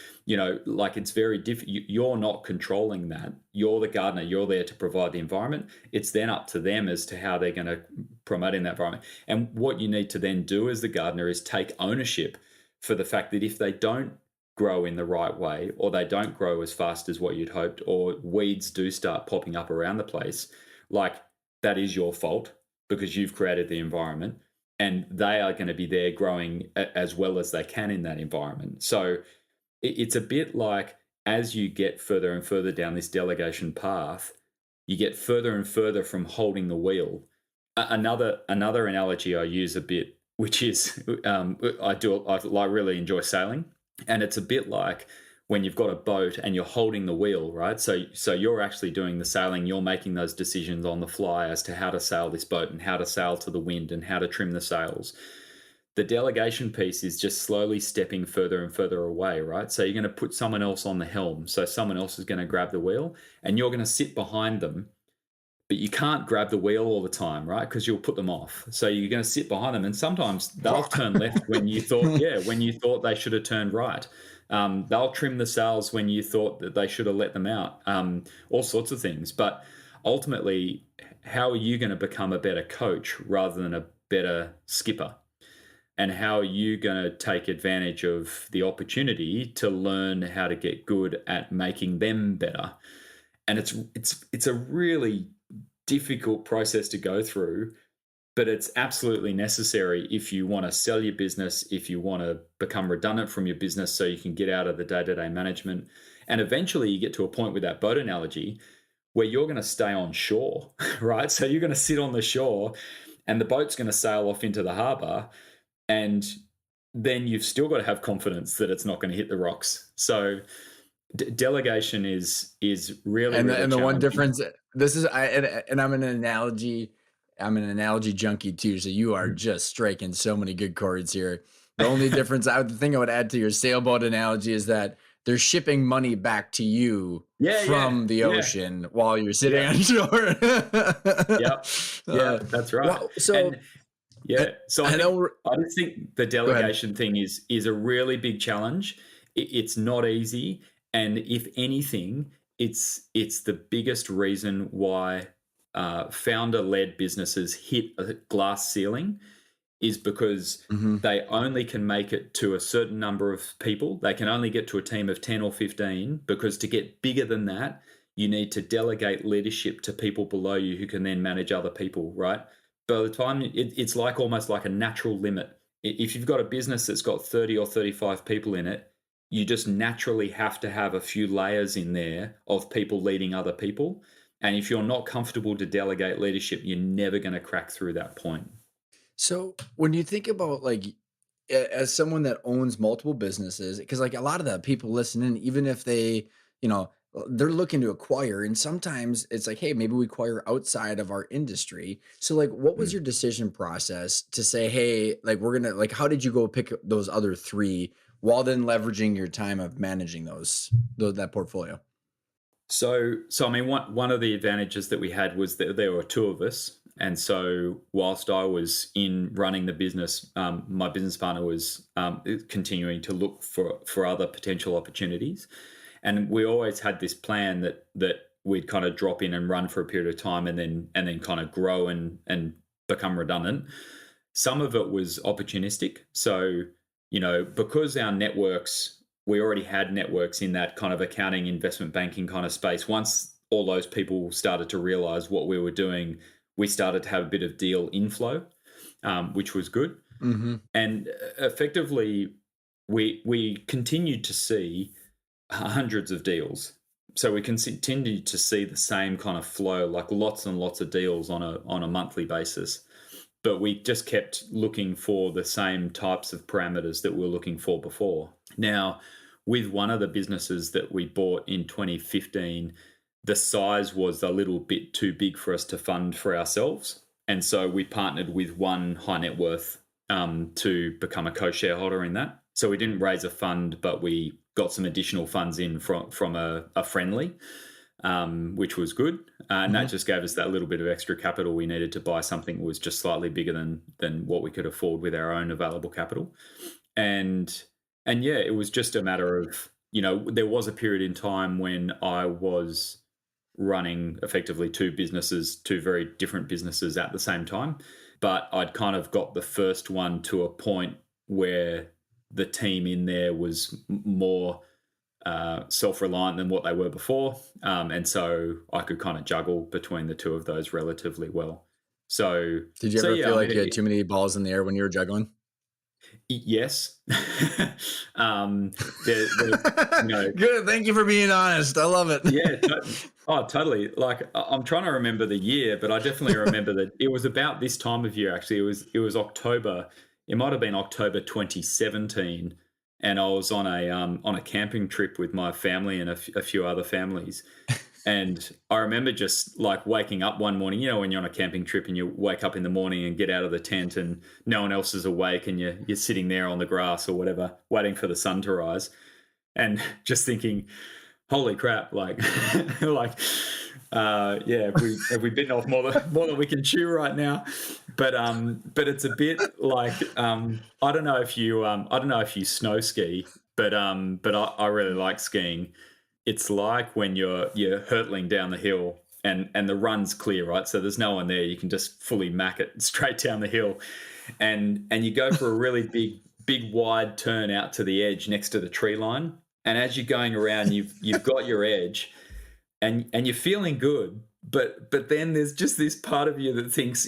like it's very different. You're not controlling that. You're the gardener. You're there to provide the environment. It's then up to them as to how they're going to promote in that environment. And what you need to then do as the gardener is take ownership for the fact that if they don't grow in the right way, or they don't grow as fast as what you'd hoped, or weeds do start popping up around the place, like that is your fault, because you've created the environment and they are going to be there growing as well as they can in that environment. So it's a bit like, as you get further and further down this delegation path, you get further and further from holding the wheel. Another analogy I use a bit, which is I really enjoy sailing, and it's a bit like when you've got a boat and you're holding the wheel, right? So you're actually doing the sailing, you're making those decisions on the fly as to how to sail this boat and how to sail to the wind and how to trim the sails. The delegation piece is just slowly stepping further and further away, right? So you're going to put someone else on the helm. So someone else is going to grab the wheel and you're going to sit behind them, but you can't grab the wheel all the time, right? Because you'll put them off. So you're going to sit behind them, and sometimes they'll turn left when you thought, when you thought they should have turned right. They'll trim the sails when you thought that they should have let them out. All sorts of things. But ultimately, how are you going to become a better coach rather than a better skipper? And how are you going to take advantage of the opportunity to learn how to get good at making them better? And it's a really difficult process to go through, but it's absolutely necessary if you want to sell your business, if you want to become redundant from your business so you can get out of the day-to-day management. And eventually you get to a point with that boat analogy where you're going to stay on shore, right? So you're going to sit on the shore and the boat's going to sail off into the harbor, and then you've still got to have confidence that it's not going to hit the rocks. So delegation is really, and really the one challenging. difference, and I'm I'm an analogy junkie too. So you are just striking so many good chords here. The only difference, I would add to your sailboat analogy is that they're shipping money back to you Yeah, yeah, from the yeah, ocean while you're sitting yeah, on shore. yeah, yeah. That's right. Wow. So And yeah, so I I think know. I just think the Go ahead. delegation thing is a really big challenge. It's not easy, and if anything, it's the biggest reason why founder-led businesses hit a glass ceiling, is because Hmm. they only can make it to a certain number of people. They can only get to a team of 10 or 15, because to get bigger than that, you need to delegate leadership to people below you who can then manage other people, right? By the time it's like almost like a natural limit. If you've got a business that's got 30 or 35 people in it, you just naturally have to have a few layers in there of people leading other people. And if you're not comfortable to delegate leadership, you're never going to crack through that point. So when you think about like as someone that owns multiple businesses, because like a lot of the people listening, even if they, you know, they're looking to acquire, and sometimes it's like, hey, maybe we acquire outside of our industry. So like, what was Mm. your decision process to say, hey, like we're gonna like, how did you go pick those other three while then leveraging your time of managing those that portfolio? So I mean, one of the advantages that we had was that there were two of us, and so whilst I was in running the business, my business partner was continuing to look for other potential opportunities, and we always had this plan that we'd kind of drop in and run for a period of time, and then kind of grow and become redundant. Some of it was opportunistic, so because our networks we already had networks in that kind of accounting, investment banking kind of space. Once all those people started to realize what we were doing, we started to have a bit of deal inflow, which was good. Mm-hmm. And effectively, we continued to see hundreds of deals. So we continued to see the same kind of flow, like lots and lots of deals on a monthly basis. But we just kept looking for the same types of parameters that we were looking for before. Now, with one of the businesses that we bought in 2015, the size was a little bit too big for us to fund for ourselves. And so we partnered with one high net worth to become a co-shareholder in that. So we didn't raise a fund, but we got some additional funds in from a friendly, which was good. And Mm-hmm. that just gave us that little bit of extra capital we needed to buy something that was just slightly bigger than what we could afford with our own available capital. And yeah, it was just a matter of, there was a period in time when I was running effectively two businesses, two very different businesses at the same time. But I'd kind of got the first one to a point where the team in there was more self-reliant than what they were before. And so I could kind of juggle between the two of those relatively well. So, Did you so ever yeah, feel I like mean, you had too many balls in the air when you were juggling? yes. um, there, Good. Thank you for being honest. I love it. yeah. Oh, totally. Like I'm trying to remember the year, but I definitely remember that it was about this time of year. Actually, it was October. It might have been October 2017, and I was on a camping trip with my family and a few other families. And I remember just like waking up one morning, when you're on a camping trip and you wake up in the morning and get out of the tent and no one else is awake and you're sitting there on the grass or whatever, waiting for the sun to rise, and just thinking, holy crap, like yeah, have we bitten off more than we can chew right now? But it's a bit like I don't know if you snow ski, but I really like skiing. It's like when you're hurtling down the hill and the run's clear, right? So there's no one there. You can just fully mac it straight down the hill, and you go for a really big wide turn out to the edge next to the tree line. And as you're going around, you've got your edge, and you're feeling good. But then there's just this part of you that thinks,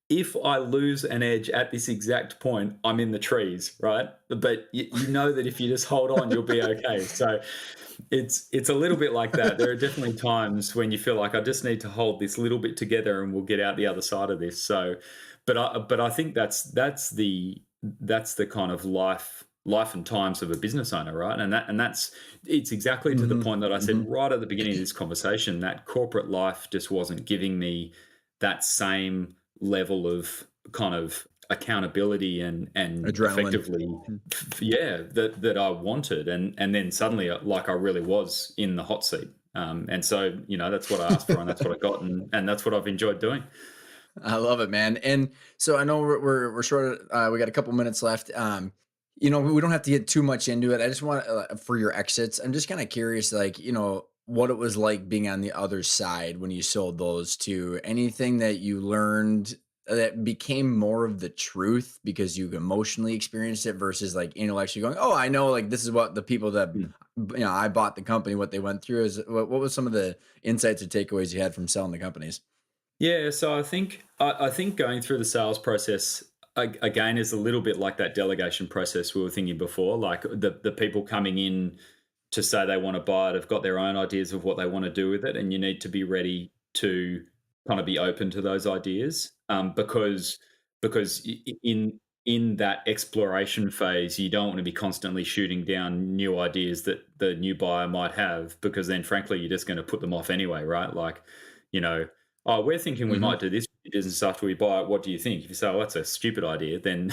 if I lose an edge at this exact point, I'm in the trees, right? But you know that if you just hold on, you'll be okay. So it's a little bit like that. There are definitely times when you feel like I just need to hold this little bit together, and we'll get out the other side of this. So, but I think that's the kind of life and times of a business owner, right? And that's it's exactly to the Mm-hmm. point that I said Mm-hmm. right at the beginning of this conversation, that corporate life just wasn't giving me that same level of kind of accountability and Adrenaline. effectively, yeah, that I wanted. And then suddenly, like, I really was in the hot seat. And so, that's what I asked for, and that's what I got, and that's what I've enjoyed doing. I love it, man. And so I know we're short. We got a couple minutes left. We don't have to get too much into it. I just want for your exits. I'm just kind of curious, like what it was like being on the other side when you sold those two. Anything that you learned that became more of the truth because you emotionally experienced it versus like intellectually going, oh, I know, like this is what the people that Mm. I bought the company, what they went through. Is what was some of the insights or takeaways you had from selling the companies? Yeah, so I think going through the sales process again is a little bit like that delegation process we were thinking before, like the people coming in to say they want to buy it have got their own ideas of what they want to do with it, and you need to be ready to kind of be open to those ideas, because in that exploration phase, you don't want to be constantly shooting down new ideas that the new buyer might have, because then, frankly, you're just going to put them off anyway, right? Like, you know, oh, we're thinking we Mhm. might do this business after we buy it. What do you think? If you say, oh, that's a stupid idea, then,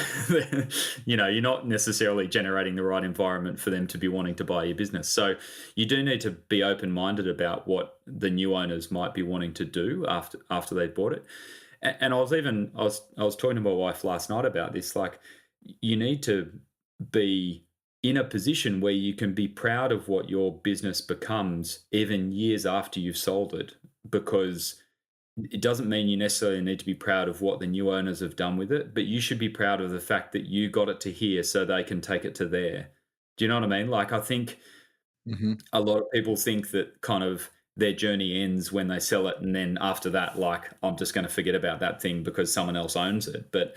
you're not necessarily generating the right environment for them to be wanting to buy your business. So you do need to be open minded about what the new owners might be wanting to do after they've bought it. And I was talking to my wife last night about this. Like, you need to be in a position where you can be proud of what your business becomes even years after you've sold it, because it doesn't mean you necessarily need to be proud of what the new owners have done with it, but you should be proud of the fact that you got it to here so they can take it to there. Do you know what I mean? Like, I think Mhm. a lot of people think that kind of their journey ends when they sell it, and then after that, like, I'm just going to forget about that thing because someone else owns it. But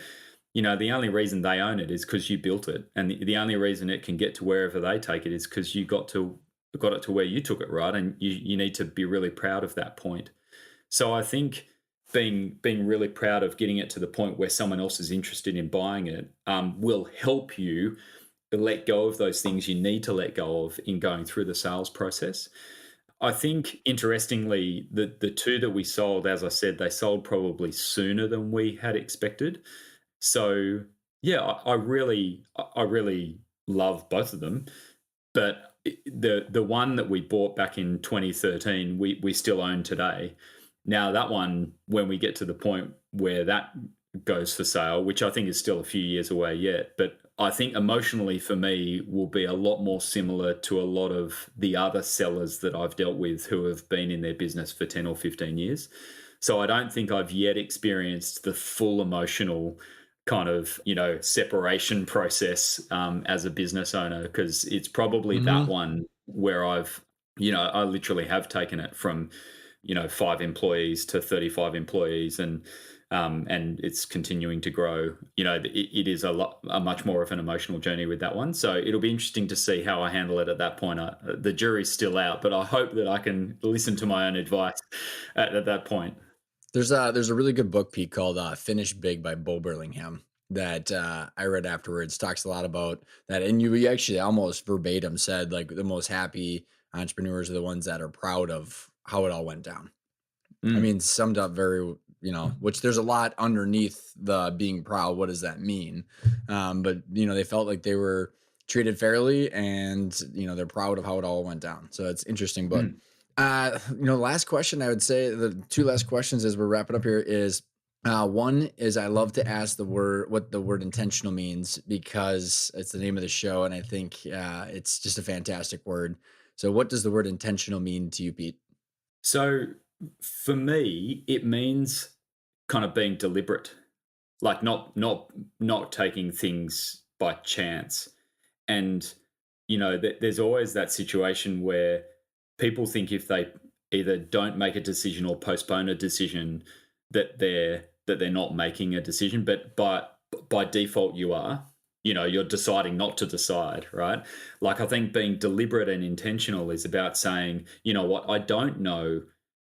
the only reason they own it is because you built it, and the only reason it can get to wherever they take it is because you got it to where you took it, right? And you need to be really proud of that point. So I think being really proud of getting it to the point where someone else is interested in buying it, will help you let go of those things you need to let go of in going through the sales process. I think, interestingly, the two that we sold, as I said, they sold probably sooner than we had expected. So yeah, I really love both of them. But the one that we bought back in 2013, we still own today. Now that one, when we get to the point where that goes for sale, which I think is still a few years away yet, but I think emotionally for me will be a lot more similar to a lot of the other sellers that I've dealt with who have been in their business for 10 or 15 years. So I don't think I've yet experienced the full emotional kind of separation process, as a business owner, because it's probably that Mhm. one where I literally have taken it from 5 employees to 35 employees, and it's continuing to grow. It is a much more of an emotional journey with that one. So it'll be interesting to see how I handle it at that point. The jury's still out, but I hope that I can listen to my own advice at that point. There's a really good book, Pete, called "Finish Big" by Bo Burlingham that I read afterwards. Talks a lot about that, and you actually almost verbatim said like the most happy entrepreneurs are the ones that are proud of how it all went down. I Mm, mean, summed up very, which there's a lot underneath the being proud. What does that mean? But they felt like they were treated fairly, and they're proud of how it all went down. So it's interesting. But mm. last question, I would say the two last questions as we're wrapping up here is. One is I love to ask what the word intentional means because it's the name of the show, and I think it's just a fantastic word. So, what does the word intentional mean to you, Pete? So for me, it means kind of being deliberate, like not taking things by chance. And there's always that situation where people think if they either don't make a decision or postpone a decision, that they're not making a decision, but by default you are. You're deciding not to decide, right? Like, I think being deliberate and intentional is about saying, you know what, I don't know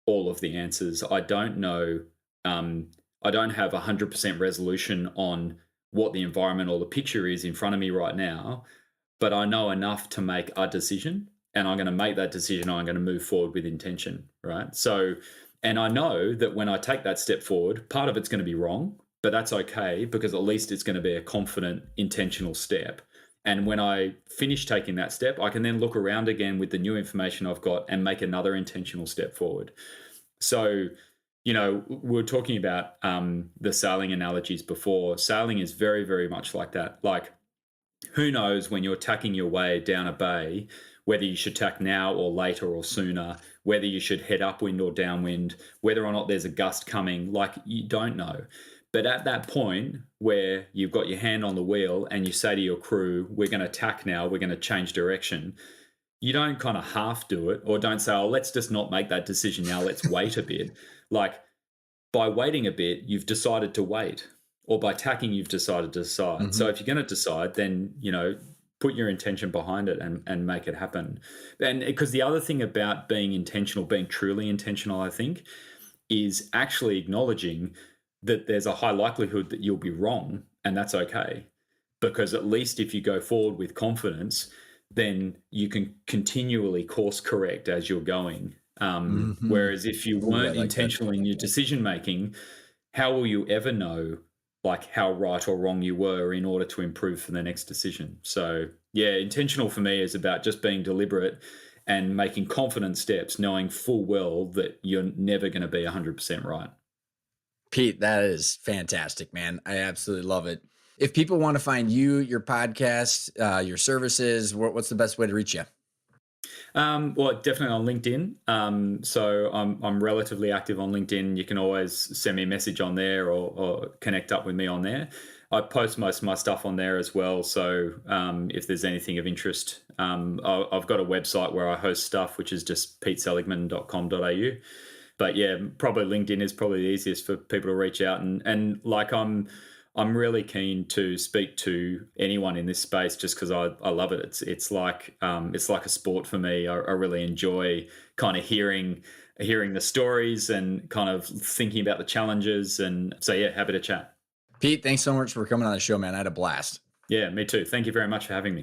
all of the answers. I don't know. I don't have 100% resolution on what the environment or the picture is in front of me right now, but I know enough to make a decision, and I'm going to make that decision. I'm going to move forward with intention, right? So, and I know that when I take that step forward, part of it's going to be wrong, but that's okay, because at least it's going to be a confident, intentional step. And when I finish taking that step, I can then look around again with the new information I've got and make another intentional step forward. So, we were talking about the sailing analogies before. Sailing is very, very much like that. Like, who knows when you're tacking your way down a bay, whether you should tack now or later or sooner, whether you should head upwind or downwind, whether or not there's a gust coming, like, you don't know. But at that point where you've got your hand on the wheel and you say to your crew, we're going to tack now, we're going to change direction, you don't kind of half do it, or don't say, oh, let's just not make that decision now, let's wait a bit. Like, by waiting a bit, you've decided to wait, or by tacking, you've decided to decide. So Mhm. if you're going to decide, then put your intention behind it and make it happen. And because the other thing about being intentional, being truly intentional, I think, is actually acknowledging that there's a high likelihood that you'll be wrong, and that's okay. Because at least if you go forward with confidence, then you can continually course correct as you're going. Mhm. Whereas if you Ooh, I weren't like that. intentional in your decision making, how will you ever know like how right or wrong you were in order to improve for the next decision? So yeah, intentional for me is about just being deliberate and making confident steps, knowing full well that you're never going to be 100% right. Pete, that is fantastic, man. I absolutely love it. If people want to find you, your podcast, your services, what's the best way to reach you? Well, definitely on LinkedIn. So I'm relatively active on LinkedIn. You can always send me a message on there or connect up with me on there. I post most of my stuff on there as well. So if there's anything of interest, I've got a website where I host stuff, which is just peteseligman.com.au. But yeah, probably LinkedIn is probably the easiest for people to reach out, and like I'm really keen to speak to anyone in this space just because I love it. It's like a sport for me. I really enjoy kind of hearing the stories and kind of thinking about the challenges. And so yeah, happy to chat. Pete, thanks so much for coming on the show, man. I had a blast. Yeah, me too. Thank you very much for having me.